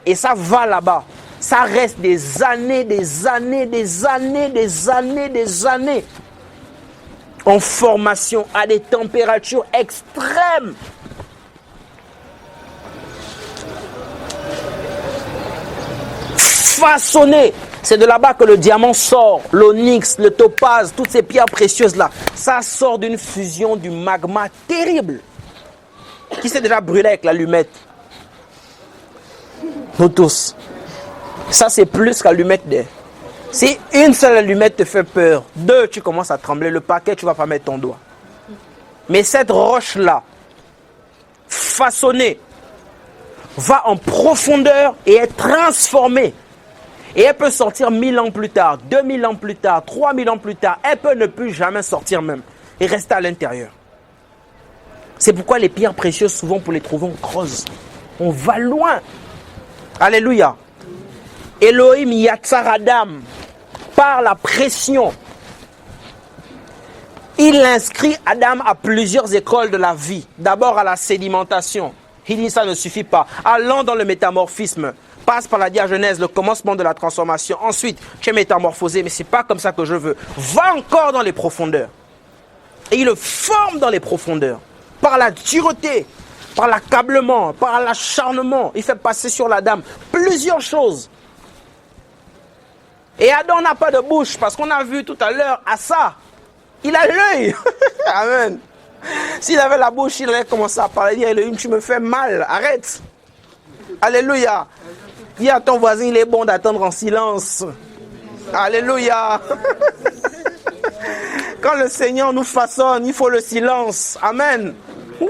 Et ça va là-bas. Ça reste des années, des années, des années, des années, des années en formation à des températures extrêmes. Façonné. C'est de là-bas que le diamant sort, l'onyx, le topaz, toutes ces pierres précieuses-là. Ça sort d'une fusion du magma terrible. Qui s'est déjà brûlé avec l'allumette? Nous tous. Ça, c'est plus qu'allumette d'air. Si une seule allumette te fait peur, deux, tu commences à trembler. Le paquet, tu ne vas pas mettre ton doigt. Mais cette roche-là, façonnée va en profondeur et est transformée. Et elle peut sortir 1000 ans plus tard, 2000 ans plus tard, 3000 ans plus tard. Elle peut ne plus jamais sortir même et rester à l'intérieur. C'est pourquoi les pierres précieuses, souvent pour les trouver, on creuse. On va loin. Alléluia. Elohim Yatsar Adam, par la pression, il inscrit Adam à plusieurs écoles de la vie. D'abord à la sédimentation. Il dit ça ne suffit pas. Allant dans le métamorphisme. Passe par la diagenèse, le commencement de la transformation. Ensuite, tu es métamorphosé, mais ce n'est pas comme ça que je veux. Va encore dans les profondeurs. Et il le forme dans les profondeurs. Par la dureté, par l'accablement, par l'acharnement. Il fait passer sur la dame plusieurs choses. Et Adam n'a pas de bouche, parce qu'on a vu tout à l'heure à ça. Il a l'œil. Amen. S'il avait la bouche, il aurait commencé à parler. Dire, Elohim, tu me fais mal. Arrête. Alléluia. Dis à ton voisin, il est bon d'attendre en silence. Alléluia. Quand le Seigneur nous façonne, il faut le silence. Amen. Oui.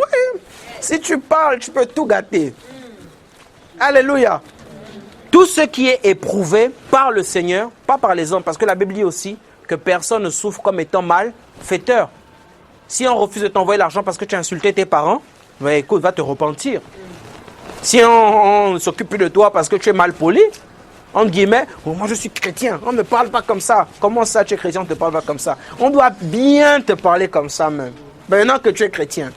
Si tu parles, tu peux tout gâter. Alléluia. Tout ce qui est éprouvé par le Seigneur, pas par les hommes, parce que la Bible dit aussi que personne ne souffre comme étant malfaiteur. Si on refuse de t'envoyer l'argent parce que tu as insulté tes parents, ben écoute, va te repentir. Si on ne s'occupe plus de toi parce que tu es mal poli, entre guillemets, oh, moi je suis chrétien, on ne me parle pas comme ça. Comment ça tu es chrétien, on ne te parle pas comme ça? On doit bien te parler comme ça même. Maintenant que tu es chrétien.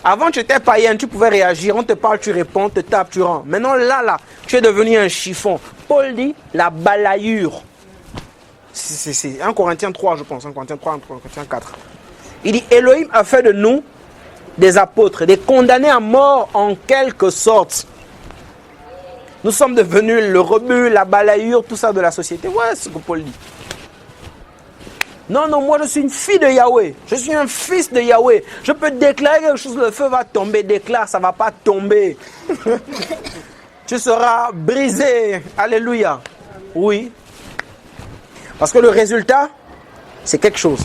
Avant tu étais païen, tu pouvais réagir, on te parle, tu réponds, on te tape, tu rends. Maintenant là, tu es devenu un chiffon. Paul dit la balayure. C'est 1 Corinthiens 3 je pense, 1 Corinthiens 3, 1 Corinthiens 4. Il dit Elohim a fait de nous des apôtres, des condamnés à mort en quelque sorte. Nous sommes devenus le rebut, la balayure, tout ça de la société. Ouais, c'est ce que Paul dit. Non, moi je suis une fille de Yahweh. Je suis un fils de Yahweh. Je peux déclarer quelque chose, le feu va tomber. Déclare, ça ne va pas tomber. Tu seras brisé. Alléluia. Oui. Parce que le résultat, c'est quelque chose.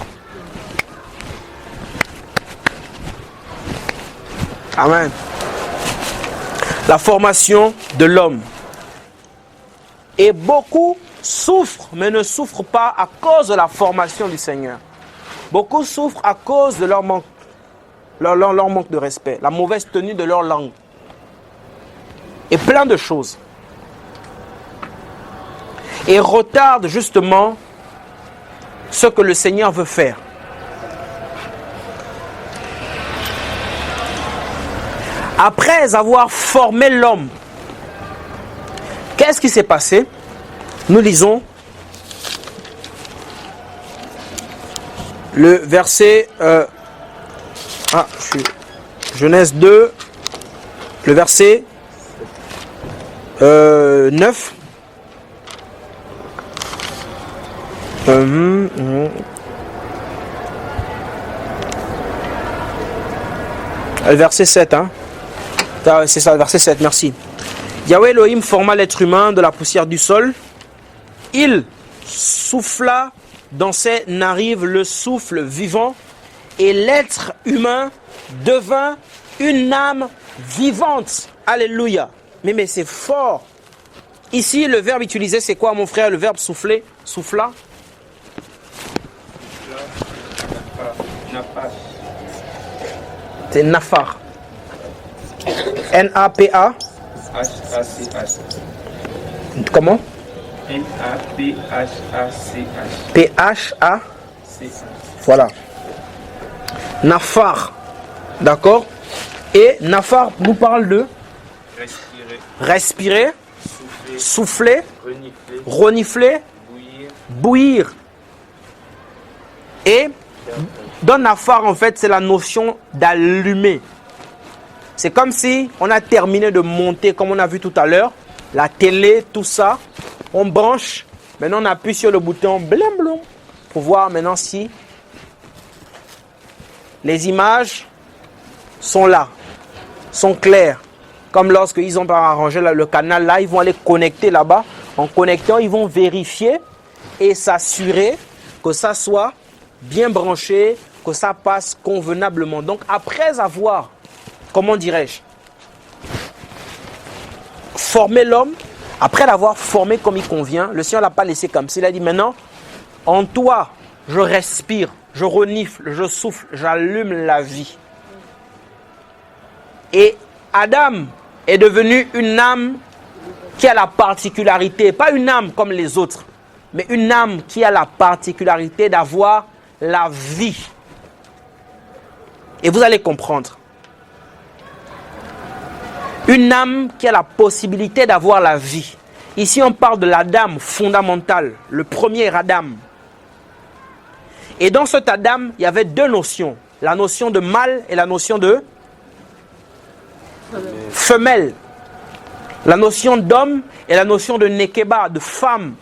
Amen. La formation de l'homme. Et beaucoup souffrent, mais ne souffrent pas à cause de la formation du Seigneur. Beaucoup souffrent à cause de leur manque, leur manque de respect, la mauvaise tenue de leur langue. Et plein de choses. Et retardent justement ce que le Seigneur veut faire. Après avoir formé l'homme, qu'est-ce qui s'est passé? Nous lisons le verset Genèse 2, le verset 9. Le verset 7, hein? C'est ça, le verset 7, merci. Yahweh Elohim forma l'être humain de la poussière du sol. Il souffla dans ses narines le souffle vivant et l'être humain devint une âme vivante. Alléluia. Mais c'est fort. Ici, le verbe utilisé, c'est quoi, mon frère? Le verbe souffler, souffla. C'est nafar. N-A-P-A. H-A-C-H. Comment? N-A-P-H-A-C-H. P-H-A. C-H. Voilà. Nafar. D'accord? Et nafar nous parle de respirer, souffler, renifler, bouillir. Et dans nafar, en fait, c'est la notion d'allumer. C'est comme si on a terminé de monter, comme on a vu tout à l'heure, la télé, tout ça. On branche, maintenant on appuie sur le bouton blam blam pour voir maintenant si les images sont là, sont claires. Comme lorsqu'ils ont arrangé le canal là, ils vont aller connecter là-bas. En connectant, ils vont vérifier et s'assurer que ça soit bien branché, que ça passe convenablement. Donc après avoir, comment dirais-je, formé l'homme, après l'avoir formé comme il convient, le Seigneur ne l'a pas laissé comme ça. Il a dit maintenant, en toi, je respire, je renifle, je souffle, j'allume la vie. Et Adam est devenu une âme qui a la particularité, pas une âme comme les autres, mais une âme qui a la particularité d'avoir la vie. Et vous allez comprendre. Une âme qui a la possibilité d'avoir la vie. Ici, on parle de l'Adam fondamental, le premier Adam. Et dans cet Adam, il y avait deux notions. La notion de mâle et la notion de femelle. La notion d'homme et la notion de nekeba, de femme.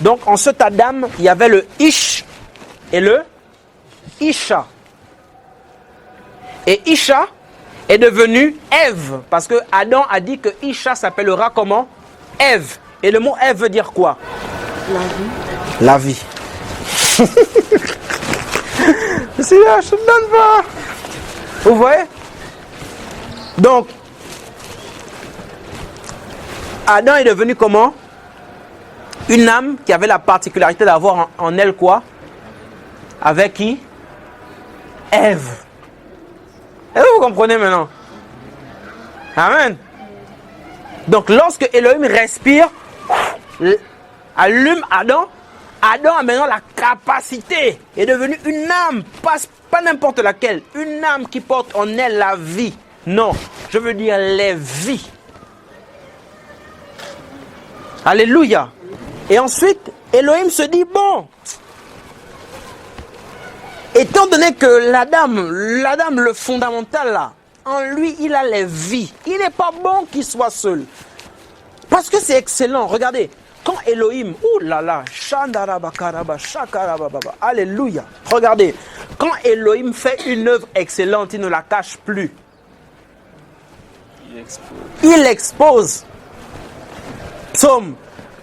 Donc, en cet Adam, il y avait le Ish et le Isha. Et Isha est devenu Ève, parce que Adam a dit que Isha s'appellera comment? Ève. Et le mot Ève veut dire quoi? La vie. La vie. Seigneur, je te donne pas. Vous voyez? Donc, Adam est devenu comment? Une âme qui avait la particularité d'avoir en elle quoi? Avec qui? Ève. Est-ce que vous comprenez maintenant? Amen. Donc lorsque Elohim respire, allume Adam, Adam a maintenant la capacité, est devenu une âme, pas n'importe laquelle, une âme qui porte en elle la vie. Non, je veux dire les vies. Alléluia. Et ensuite, Elohim se dit, bon, étant donné que l'Adam, le fondamental là, en lui, il a les vies. Il n'est pas bon qu'il soit seul. Parce que c'est excellent. Regardez, quand Elohim, alléluia. Regardez, quand Elohim fait une œuvre excellente, il ne la cache plus. Il expose. Psaume,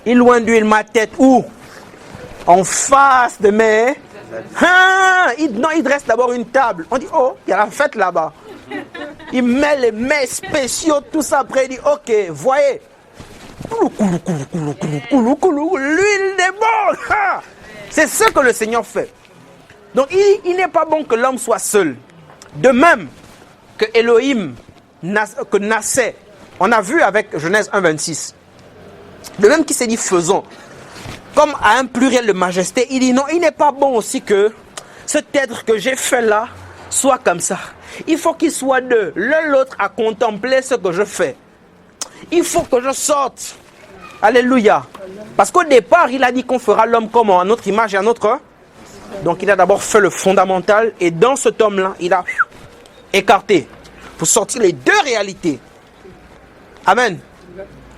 il loin d'huile ma tête où? En face de mes... il dresse d'abord une table. On dit, oh, il y a la fête là-bas. Il met les mets spéciaux, tout ça. Après, il dit, ok, voyez. L'huile déborde. C'est ce que le Seigneur fait. Donc, il n'est pas bon que l'homme soit seul. De même que Elohim, que nassait, on a vu avec Genèse 1,26. De même qu'il s'est dit, faisons. Comme à un pluriel de majesté, il dit non, il n'est pas bon aussi que cet être que j'ai fait là soit comme ça. Il faut qu'il soit deux, l'un l'autre à contempler ce que je fais. Il faut que je sorte. Alléluia. Parce qu'au départ, il a dit qu'on fera l'homme comment? À notre image et à notre... Donc il a d'abord fait le fondamental et dans cet homme-là, il a écarté pour sortir les deux réalités. Amen.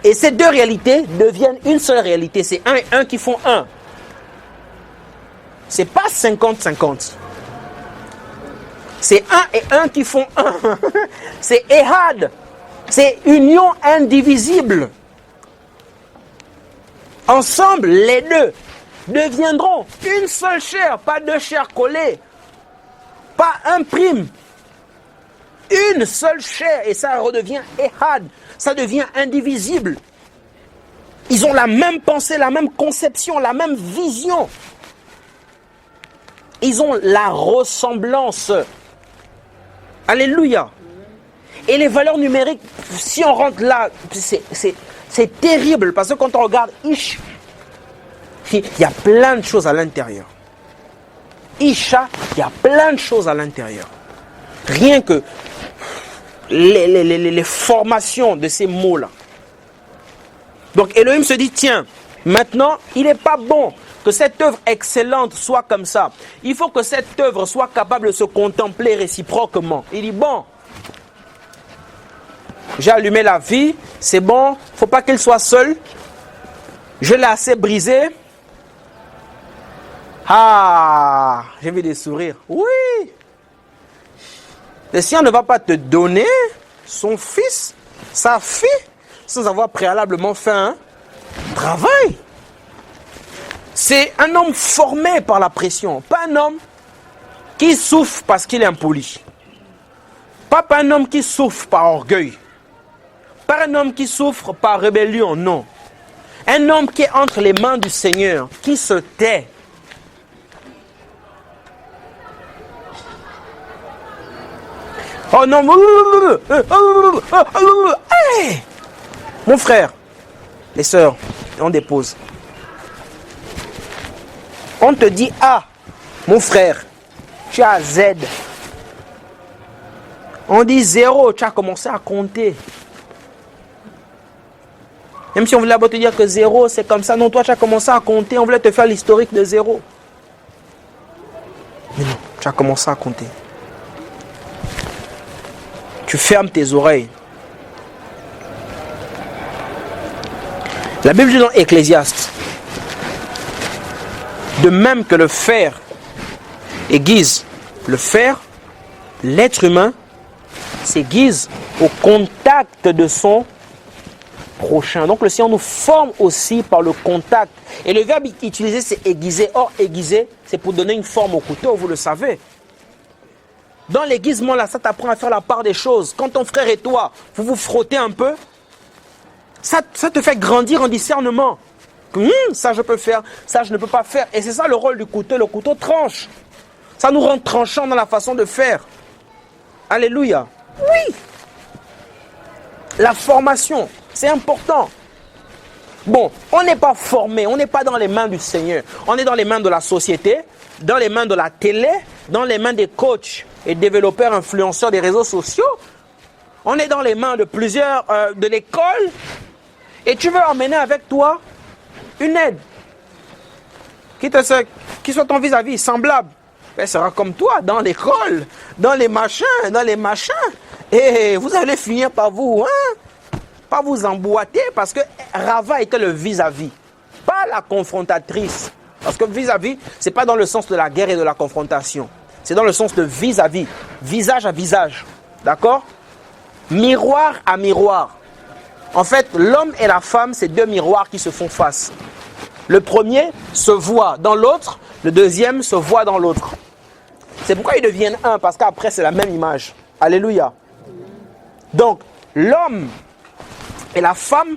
Et ces deux réalités deviennent une seule réalité. C'est 1 et 1 qui font 1. C'est pas 50-50. C'est 1 et 1 qui font 1. C'est Ehad. C'est union indivisible. Ensemble, les deux deviendront une seule chair, pas deux chairs collées. Pas un prime. Une seule chair et ça redevient Ehad. Ça devient indivisible. Ils ont la même pensée, la même conception, la même vision. Ils ont la ressemblance. Alléluia. Et les valeurs numériques, si on rentre là, c'est terrible. Parce que quand on regarde Ish, il y a plein de choses à l'intérieur. Isha, il y a plein de choses à l'intérieur. Rien que les formations de ces mots-là. Donc Elohim se dit, tiens, maintenant, il n'est pas bon que cette œuvre excellente soit comme ça. Il faut que cette œuvre soit capable de se contempler réciproquement. Il dit, bon, j'ai allumé la vie, c'est bon, il ne faut pas qu'elle soit seule. Je l'ai assez brisée. Ah, j'ai vu des sourires. Oui. Le Seigneur ne va pas te donner son fils, sa fille, sans avoir préalablement fait un travail. C'est un homme formé par la pression, pas un homme qui souffre parce qu'il est impoli. Pas un homme qui souffre par orgueil. Pas un homme qui souffre par rébellion, non. Un homme qui est entre les mains du Seigneur, qui se tait. Oh non, hey! Mon frère, les sœurs, on dépose. On te dit A, mon frère, tu as Z. On dit 0, tu as commencé à compter. Même si on voulait te dire que 0, c'est comme ça. Non, toi, tu as commencé à compter. On voulait te faire l'historique de 0. Mais non, tu as commencé à compter. Tu fermes tes oreilles. La Bible dit dans Ecclésiaste, de même que le fer aiguise le fer, l'être humain s'aiguise au contact de son prochain. Donc le Seigneur nous forme aussi par le contact. Et le verbe utilisé, c'est aiguiser. Or, aiguiser, c'est pour donner une forme au couteau, vous le savez. Dans l'aiguisement, là, ça t'apprend à faire la part des choses. Quand ton frère et toi, vous vous frottez un peu, ça te fait grandir en discernement. Ça je peux faire, ça je ne peux pas faire. Et c'est ça le rôle du couteau. Le couteau tranche. Ça nous rend tranchants dans la façon de faire. Alléluia. Oui. La formation, c'est important. Bon, on n'est pas formé, on n'est pas dans les mains du Seigneur. On est dans les mains de la société, dans les mains de la télé, dans les mains des coachs et développeurs, influenceurs des réseaux sociaux. On est dans les mains de plusieurs, de l'école. Et tu veux emmener avec toi une aide qui soit ton vis-à-vis, semblable. Elle sera comme toi, dans l'école, dans les machins. Et vous allez finir par vous, pas vous emboîter, parce que Rava était le vis-à-vis, pas la confrontatrice. Parce que vis-à-vis, c'est pas dans le sens de la guerre et de la confrontation. C'est dans le sens de vis-à-vis, visage à visage. D'accord? Miroir à miroir. En fait, l'homme et la femme, c'est deux miroirs qui se font face. Le premier se voit dans l'autre, le deuxième se voit dans l'autre. C'est pourquoi ils deviennent un, parce qu'après, c'est la même image. Alléluia. Donc, l'homme et la femme,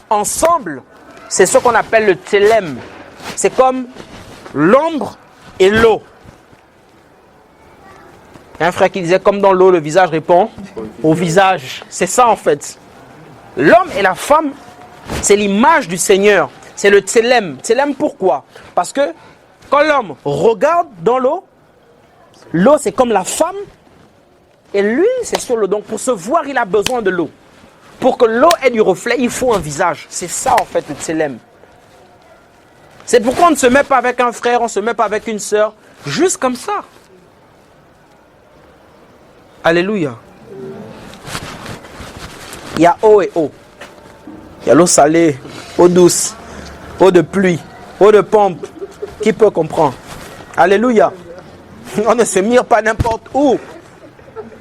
ensemble, c'est ce qu'on appelle le télème. C'est comme l'ombre et l'eau. Il y a un frère qui disait, comme dans l'eau, le visage répond au visage. C'est ça en fait. L'homme et la femme, c'est l'image du Seigneur. C'est le télème. Télème pourquoi? Parce que quand l'homme regarde dans l'eau, l'eau c'est comme la femme et lui c'est sur l'eau. Donc pour se voir, il a besoin de l'eau. Pour que l'eau ait du reflet, il faut un visage. C'est ça en fait le télème. C'est pourquoi on ne se met pas avec un frère, on ne se met pas avec une sœur, juste comme ça. Alléluia. Il y a eau et eau. Il y a l'eau salée, eau douce, eau de pluie, eau de pompe. Qui peut comprendre? Alléluia. On ne se mire pas n'importe où.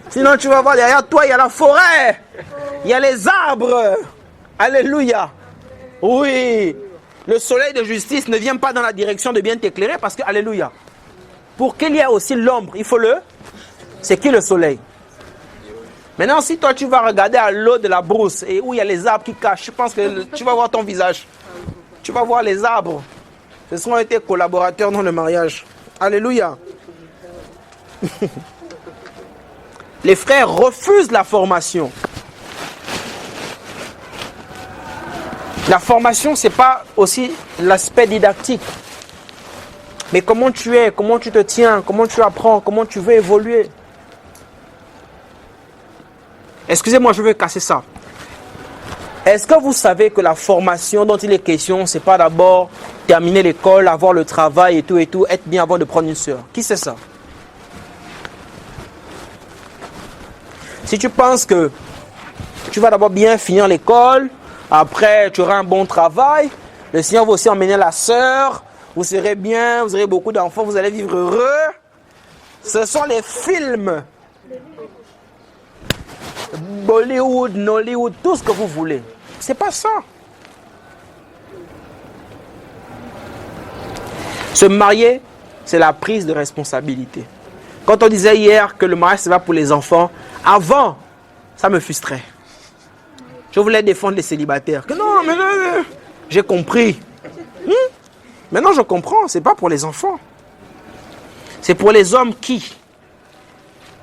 Sinon tu vas voir derrière toi, il y a la forêt. Il y a les arbres. Alléluia. Oui. Le soleil de justice ne vient pas dans la direction de bien t'éclairer parce que, alléluia. Pour qu'il y ait aussi l'ombre, il faut c'est qui le soleil? Maintenant, si toi tu vas regarder à l'eau de la brousse et où il y a les arbres qui cachent, je pense que tu vas voir ton visage. Tu vas voir les arbres. Ce seront été collaborateurs dans le mariage. Alléluia. Les frères refusent la formation. La formation, ce n'est pas aussi l'aspect didactique. Mais comment tu es, comment tu te tiens, comment tu apprends, comment tu veux évoluer. Excusez-moi, je veux casser ça. Est-ce que vous savez que la formation dont il est question, ce n'est pas d'abord terminer l'école, avoir le travail et tout, être bien avant de prendre une sœur? Qui sait ça? Si tu penses que tu vas d'abord bien finir l'école, après tu auras un bon travail, le Seigneur va aussi emmener la sœur, vous serez bien, vous aurez beaucoup d'enfants, vous allez vivre heureux. Ce sont les films. Bollywood, Nollywood, tout ce que vous voulez. C'est pas ça. Se marier, c'est la prise de responsabilité. Quand on disait hier que le mariage c'est pas pour les enfants, avant, ça me frustrait. Je voulais défendre les célibataires. Que non, mais non, j'ai compris. Maintenant, je comprends. Ce n'est pas pour les enfants. C'est pour les hommes qui,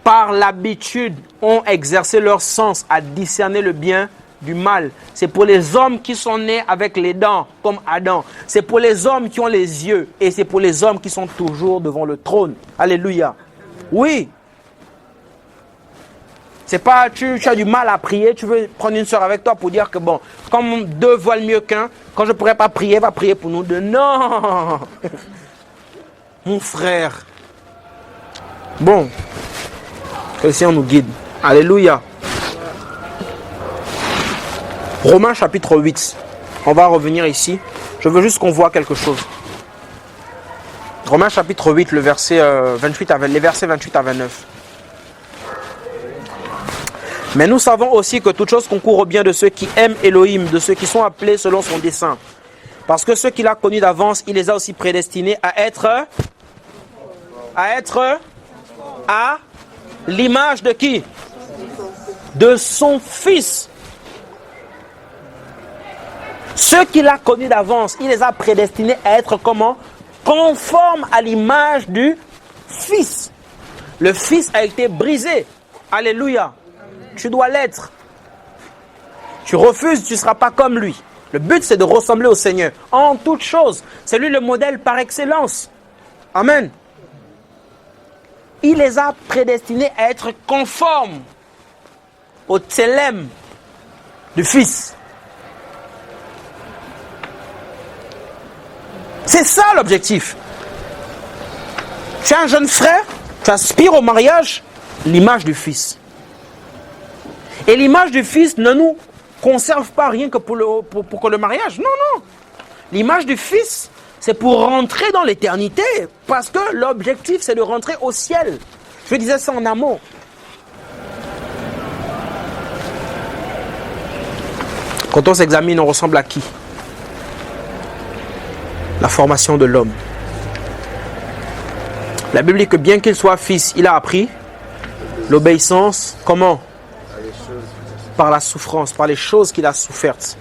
par l'habitude, ont exercé leur sens à discerner le bien du mal. C'est pour les hommes qui sont nés avec les dents, comme Adam. C'est pour les hommes qui ont les yeux. Et c'est pour les hommes qui sont toujours devant le trône. Alléluia. Oui. C'est pas, tu as du mal à prier, tu veux prendre une soeur avec toi pour dire que bon, comme deux valent mieux qu'un, quand je ne pourrais pas prier, va prier pour nous deux. Non. Mon frère. Bon. Que le Seigneur nous guide. Alléluia. Romains chapitre 8. On va revenir ici. Je veux juste qu'on voit quelque chose. Romains chapitre 8, le verset, les versets 28 à 29. Mais nous savons aussi que toute chose concourt au bien de ceux qui aiment Elohim, de ceux qui sont appelés selon son dessein. Parce que ceux qu'il a connus d'avance, il les a aussi prédestinés à être à l'image de qui? De son Fils. Ceux qu'il a connus d'avance, il les a prédestinés à être comment? Conformes à l'image du Fils. Le Fils a été brisé. Alléluia. Tu dois l'être. Tu refuses, tu ne seras pas comme lui. Le but, c'est de ressembler au Seigneur. En toutes choses. C'est lui le modèle par excellence. Amen. Il les a prédestinés à être conformes au télème du Fils. C'est ça l'objectif. Tu es un jeune frère, tu aspires au mariage, l'image du Fils. Et l'image du Fils ne nous conserve pas rien que pour le mariage. Non, non. L'image du Fils, c'est pour rentrer dans l'éternité. Parce que l'objectif, c'est de rentrer au ciel. Je disais ça en amont. Quand on s'examine, on ressemble à qui? La formation de l'homme. La Bible dit que bien qu'il soit fils, il a appris l'obéissance. Comment? Par la souffrance, par les choses qu'il a souffertes.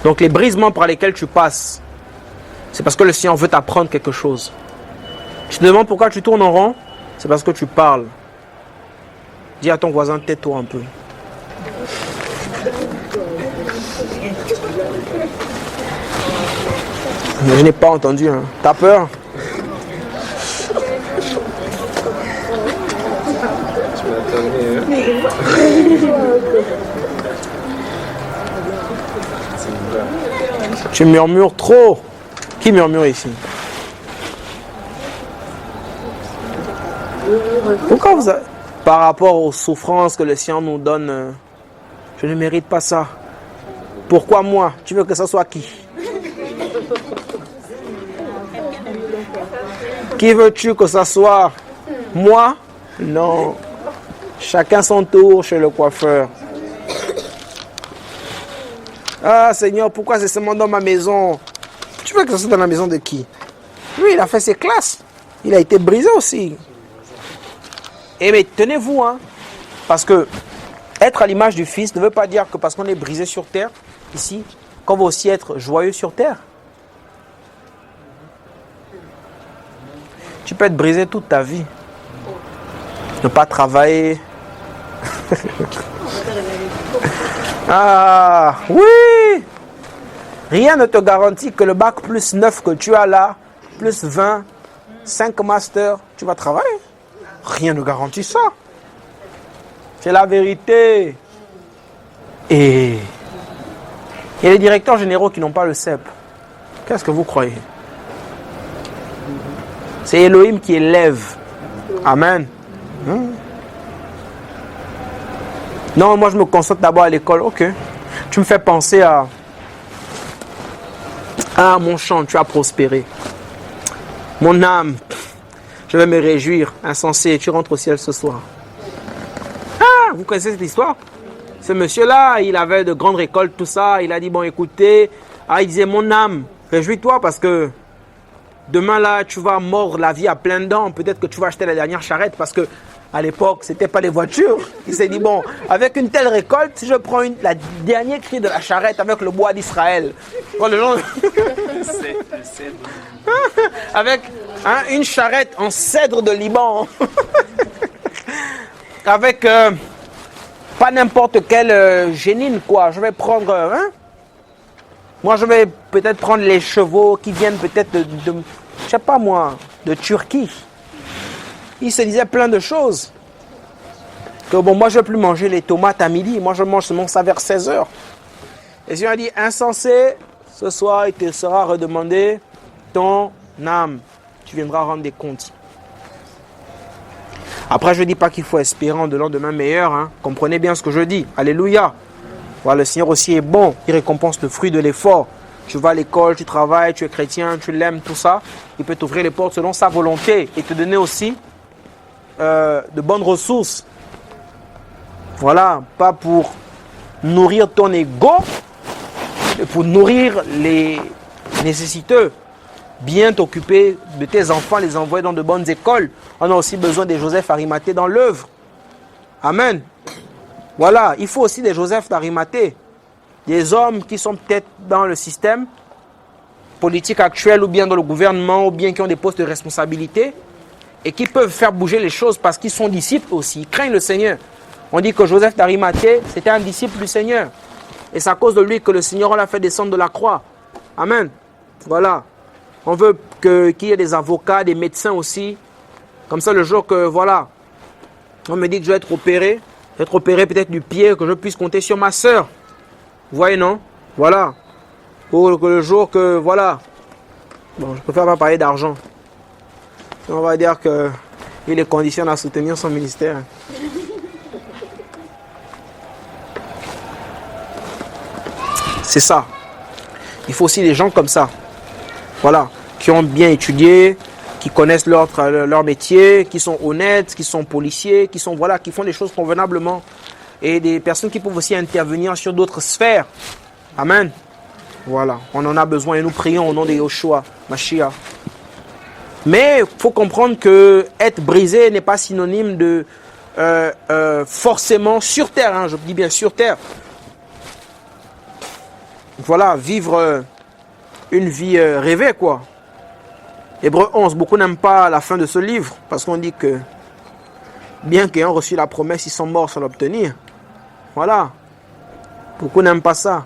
Donc les brisements par lesquels tu passes, c'est parce que le Seigneur veut t'apprendre quelque chose. Tu te demandes pourquoi tu tournes en rond? C'est parce que tu parles. Dis à ton voisin, tais-toi un peu. Je n'ai pas entendu. Hein. T'as peur? Tu murmures trop. Qui murmure ici? Pourquoi vous avez... Par rapport aux souffrances que le Seigneur nous donne, je ne mérite pas ça. Pourquoi moi? Tu veux que ça soit qui? Qui veux-tu que ça soit? Moi? Non. Chacun son tour chez le coiffeur. Ah Seigneur, pourquoi c'est seulement dans ma maison? Tu veux que ça soit dans la maison de qui? Lui, il a fait ses classes. Il a été brisé aussi. Et mais tenez-vous, hein, parce que être à l'image du Fils ne veut pas dire que parce qu'on est brisé sur terre, ici, qu'on va aussi être joyeux sur terre. Tu peux être brisé toute ta vie. Ne pas travailler. Ah, oui! Rien ne te garantit que le bac plus 9 que tu as là, plus 20, 5 masters, tu vas travailler. Rien ne garantit ça. C'est la vérité. Et il y a les directeurs généraux qui n'ont pas le CEP. Qu'est-ce que vous croyez? C'est Elohim qui élève. Amen. Non, moi je me concentre d'abord à l'école. Ok. Tu me fais penser à... Ah, mon chant, tu as prospéré. Mon âme, je vais me réjouir. Insensé, tu rentres au ciel ce soir. Ah, vous connaissez cette histoire? Ce monsieur-là, il avait de grandes récoltes, tout ça. Il a dit, bon, écoutez, il disait, mon âme, réjouis-toi parce que demain, là, tu vas mordre la vie à pleines dents. Peut-être que tu vas acheter la dernière charrette parce que À l'époque, ce n'était pas les voitures. Il s'est dit, bon, avec une telle récolte, je prends la dernière cri de la charrette avec le bois d'Israël. Oh, le long... avec une charrette en cèdre de Liban. Avec pas n'importe quelle génine, quoi. Je vais prendre... moi, je vais peut-être prendre les chevaux qui viennent peut-être de je sais pas moi, de Turquie. Il se disait plein de choses. Que bon, moi je ne vais plus manger les tomates à midi, moi je mange seulement ça vers 16h. Et si on a dit insensé, ce soir il te sera redemandé ton âme. Tu viendras rendre des comptes. Après, je ne dis pas qu'il faut espérer en de lendemain meilleur. Hein. Comprenez bien ce que je dis. Alléluia. Voilà, le Seigneur aussi est bon. Il récompense le fruit de l'effort. Tu vas à l'école, tu travailles, tu es chrétien, tu l'aimes, tout ça. Il peut t'ouvrir les portes selon sa volonté et te donner aussi de bonnes ressources. Voilà, pas pour nourrir ton ego, mais pour nourrir les nécessiteux. Bien t'occuper de tes enfants, les envoyer dans de bonnes écoles. On a aussi besoin des Joseph Arimathée dans l'œuvre. Amen. Voilà, il faut aussi des Joseph d'Arimathée. Des hommes qui sont peut-être dans le système politique actuel ou bien dans le gouvernement ou bien qui ont des postes de responsabilité et qui peuvent faire bouger les choses parce qu'ils sont disciples aussi, ils craignent le Seigneur. On dit que Joseph d'Arimathée, c'était un disciple du Seigneur. Et c'est à cause de lui que le Seigneur l'a fait descendre de la croix. Amen. Voilà. On veut qu'il y ait des avocats, des médecins aussi. Comme ça, le jour que, voilà, on me dit que je vais être opéré peut-être du pied, que je puisse compter sur ma soeur. Vous voyez, non? Voilà. Pour que le jour que, voilà. Bon, je préfère pas parler d'argent. On va dire qu'il est conditionné à soutenir son ministère. C'est ça. Il faut aussi des gens comme ça. Voilà. Qui ont bien étudié, qui connaissent leur métier, qui sont honnêtes, qui sont policiers, qui sont, voilà, qui font les choses convenablement. Et des personnes qui peuvent aussi intervenir sur d'autres sphères. Amen. Voilà, on en a besoin et nous prions au nom de Yoshua, Mashiach. Mais il faut comprendre que être brisé n'est pas synonyme de forcément sur terre, hein, je dis bien sur terre. Voilà, vivre une vie rêvée, quoi. Hébreux 11, beaucoup n'aiment pas la fin de ce livre parce qu'on dit que bien qu'ayant reçu la promesse, ils sont morts sans l'obtenir. Voilà. Beaucoup n'aiment pas ça.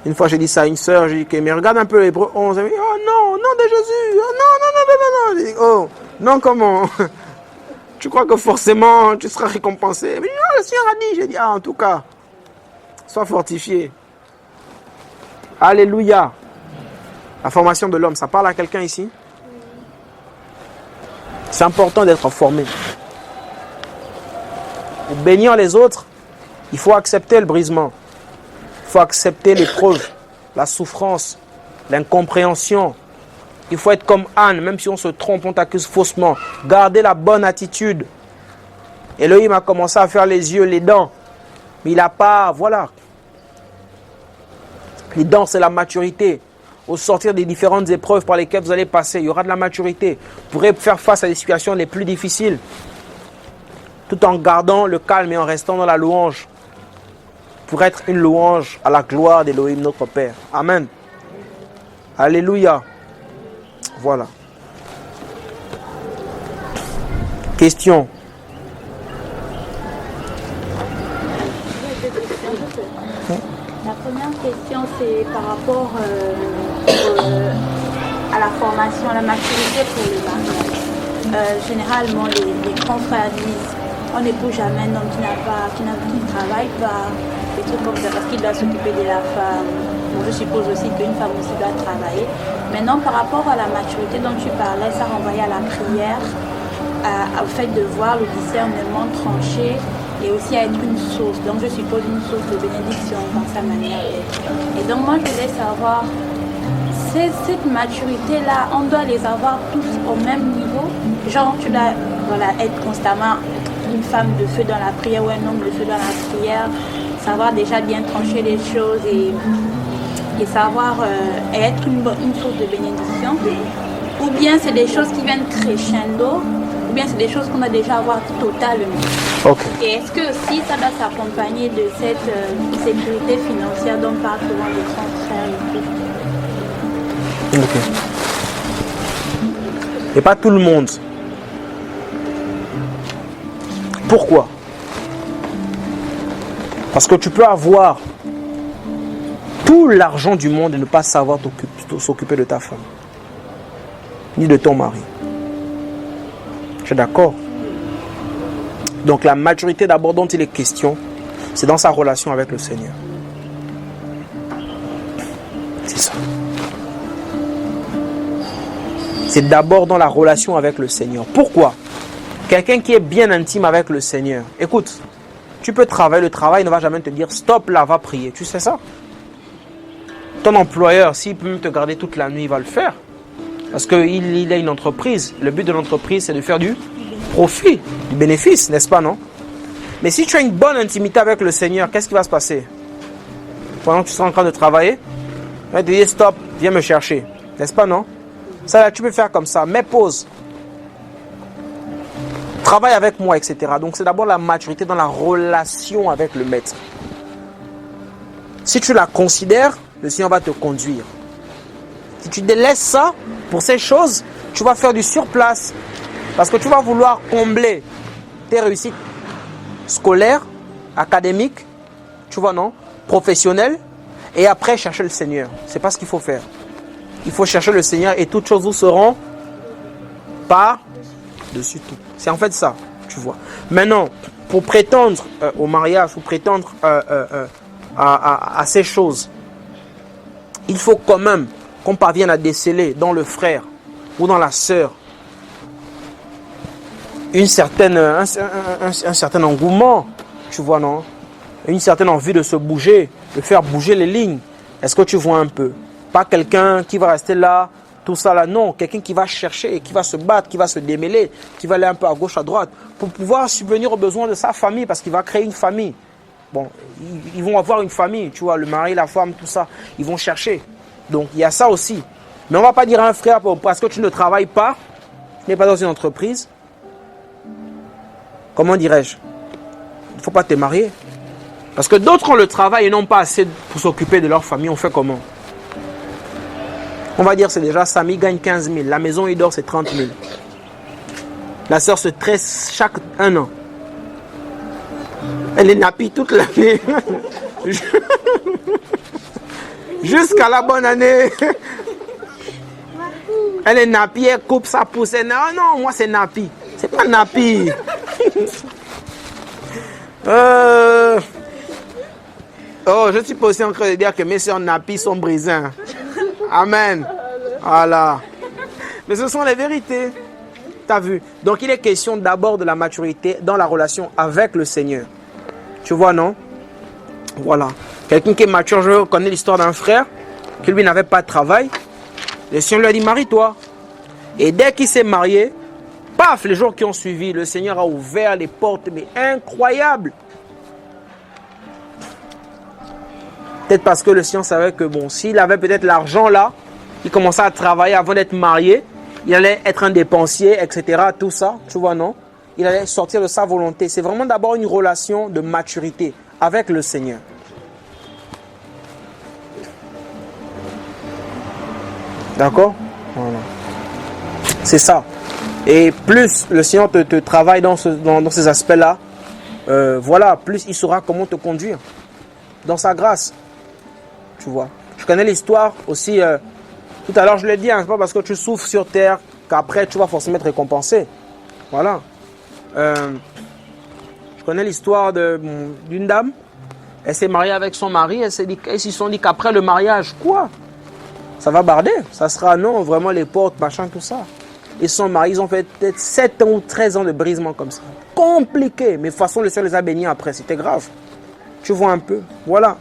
Une fois, j'ai dit ça à une sœur, j'ai dit que, mais regarde un peu Hébreux 11. Elle m'a dit, oh non, nom de Jésus. Oh non, non, non, non, non, non. J'ai dit, oh, non, comment? Tu crois que forcément, tu seras récompensé? Elle m'a dit, non, le Seigneur a dit. J'ai dit, ah, en tout cas, sois fortifié. Alléluia. La formation de l'homme, ça parle à quelqu'un ici? C'est important d'être formé. Pour bénir les autres, il faut accepter le brisement. Il faut accepter l'épreuve, la souffrance, l'incompréhension. Il faut être comme Anne, même si on se trompe, on t'accuse faussement. Garder la bonne attitude. Elohim a commencé à faire les yeux, les dents. Mais il n'a pas, voilà. Les dents, c'est la maturité. Au sortir des différentes épreuves par lesquelles vous allez passer, il y aura de la maturité. Vous pourrez faire face à des situations les plus difficiles. Tout en gardant le calme et en restant dans la louange. Pour être une louange à la gloire d'Elohim, notre Père. Amen. Alléluia. Voilà. Question. La première question, c'est par rapport à la formation, à la maturité pour le mariage. Généralement, les grands frères disent on n'épouse jamais un homme qui ne travaille pas, des trucs comme ça, parce qu'il doit s'occuper de la femme. Bon, je suppose aussi qu'une femme aussi doit travailler. Maintenant, par rapport à la maturité dont tu parlais, ça renvoyait à la prière, au fait de voir le discernement tranché et aussi à être une source. Donc, je suppose une source de bénédiction dans sa manière d'être. Et donc, moi, je voulais savoir, cette maturité-là, on doit les avoir tous au même niveau. Genre, tu dois être constamment une femme de feu dans la prière ou un homme de feu dans la prière, savoir déjà bien trancher les choses et savoir être une source de bénédiction. Ou bien c'est des choses qui viennent crescendo, ou bien c'est des choses qu'on a déjà à voir totalement. Ok. Et est-ce que aussi ça doit s'accompagner de cette sécurité financière dont parle souvent les grands frères et tout? Ok. Et pas tout le monde. Pourquoi? Parce que tu peux avoir tout l'argent du monde et ne pas savoir s'occuper de ta femme, ni de ton mari. Tu es d'accord? Donc la maturité d'abord dont il est question, c'est dans sa relation avec le Seigneur. C'est ça. C'est d'abord dans la relation avec le Seigneur. Pourquoi? Quelqu'un qui est bien intime avec le Seigneur. Écoute, tu peux travailler, le travail ne va jamais te dire stop là, va prier. Tu sais ça? Ton employeur, s'il peut te garder toute la nuit, il va le faire. Parce qu'il a une entreprise. Le but de l'entreprise, c'est de faire du profit, du bénéfice, n'est-ce pas, non? Mais si tu as une bonne intimité avec le Seigneur, qu'est-ce qui va se passer? Pendant que tu seras en train de travailler, il va te dire stop, viens me chercher. N'est-ce pas, non? Ça là, tu peux faire comme ça, mets pause. Travaille avec moi, etc. Donc c'est d'abord la maturité dans la relation avec le maître. Si tu la considères, le Seigneur va te conduire. Si tu délaisses ça pour ces choses, tu vas faire du surplace. Parce que tu vas vouloir combler tes réussites scolaires, académiques, tu vois, non? Professionnelles, et après chercher le Seigneur. C'est pas ce qu'il faut faire. Il faut chercher le Seigneur et toutes choses vous seront par-dessus tout. C'est en fait ça, tu vois. Maintenant, pour prétendre au mariage, pour prétendre à ces choses, il faut quand même qu'on parvienne à déceler dans le frère ou dans la sœur un certain engouement, tu vois, non? Une certaine envie de se bouger, de faire bouger les lignes. Est-ce que tu vois un peu? Pas quelqu'un qui va rester là, tout ça là, non. Quelqu'un qui va chercher, qui va se battre, qui va se démêler, qui va aller un peu à gauche, à droite, pour pouvoir subvenir aux besoins de sa famille, parce qu'il va créer une famille. Bon, ils vont avoir une famille, tu vois, le mari, la femme, tout ça, ils vont chercher. Donc, il y a ça aussi. Mais on ne va pas dire à un frère, parce que tu ne travailles pas, tu n'es pas dans une entreprise, comment dirais-je? Il ne faut pas te marier. Parce que d'autres ont le travail et n'ont pas assez pour s'occuper de leur famille. On fait comment? On va dire c'est déjà Samy gagne 15 000. La maison il dort c'est 30 000. La sœur se tresse chaque 1 an. Elle est nappie toute l'année. Jusqu'à la bonne année. Elle est nappie, elle coupe sa pousse. Non, non, moi c'est nappie. C'est pas nappie. Oh, je suis pas aussi en train de dire que mes sœurs nappies sont brisées. Amen. Voilà. Mais ce sont les vérités. Tu as vu? Donc il est question d'abord de la maturité dans la relation avec le Seigneur. Tu vois, non? Voilà. Quelqu'un qui est mature, je connais l'histoire d'un frère qui lui n'avait pas de travail. Le Seigneur lui a dit marie-toi. Et dès qu'il s'est marié, paf, les jours qui ont suivi, le Seigneur a ouvert les portes, mais incroyable. Peut-être parce que le Seigneur savait que bon, s'il avait peut-être l'argent là, il commençait à travailler avant d'être marié, il allait être un dépensier, etc. Tout ça, tu vois, non? Il allait sortir de sa volonté. C'est vraiment d'abord une relation de maturité avec le Seigneur. D'accord? Voilà. C'est ça. Et plus le Seigneur te travaille dans ces aspects-là, voilà, plus il saura comment te conduire dans sa grâce. Tu vois. Je connais l'histoire aussi. Tout à l'heure, je l'ai dit, hein, c'est pas parce que tu souffres sur terre qu'après tu vas forcément être récompensé. Voilà. Je connais l'histoire d'une dame. Elle s'est mariée avec son mari. Elles se sont dit qu'après le mariage, quoi? Ça va barder. Ça sera non, vraiment les portes, machin, tout ça. Ils sont mariés, ils ont fait peut-être 7 ans ou 13 ans de brisement comme ça. Compliqué. Mais de toute façon, le Seigneur les a bénis après. C'était grave. Tu vois un peu. Voilà.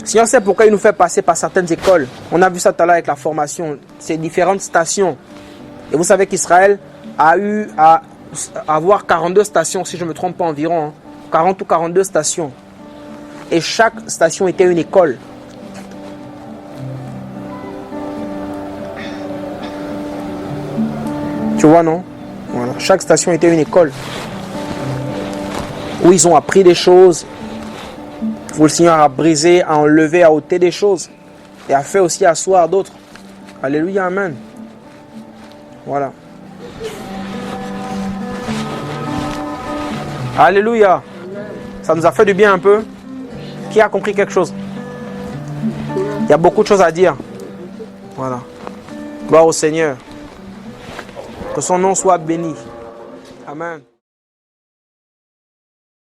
Si on sait pourquoi il nous fait passer par certaines écoles, on a vu ça tout à l'heure avec la formation, ces différentes stations. Et vous savez qu'Israël a eu à avoir 42 stations, si je ne me trompe pas environ, hein, 40 ou 42 stations. Et chaque station était une école. Tu vois, non? Chaque station était une école où ils ont appris des choses, où le Seigneur a brisé, a enlevé, a ôté des choses et a fait aussi asseoir d'autres. Alléluia, amen. Voilà. Alléluia. Ça nous a fait du bien un peu. Qui a compris quelque chose? Il y a beaucoup de choses à dire. Voilà. Gloire au Seigneur. Que son nom soit béni. Amen.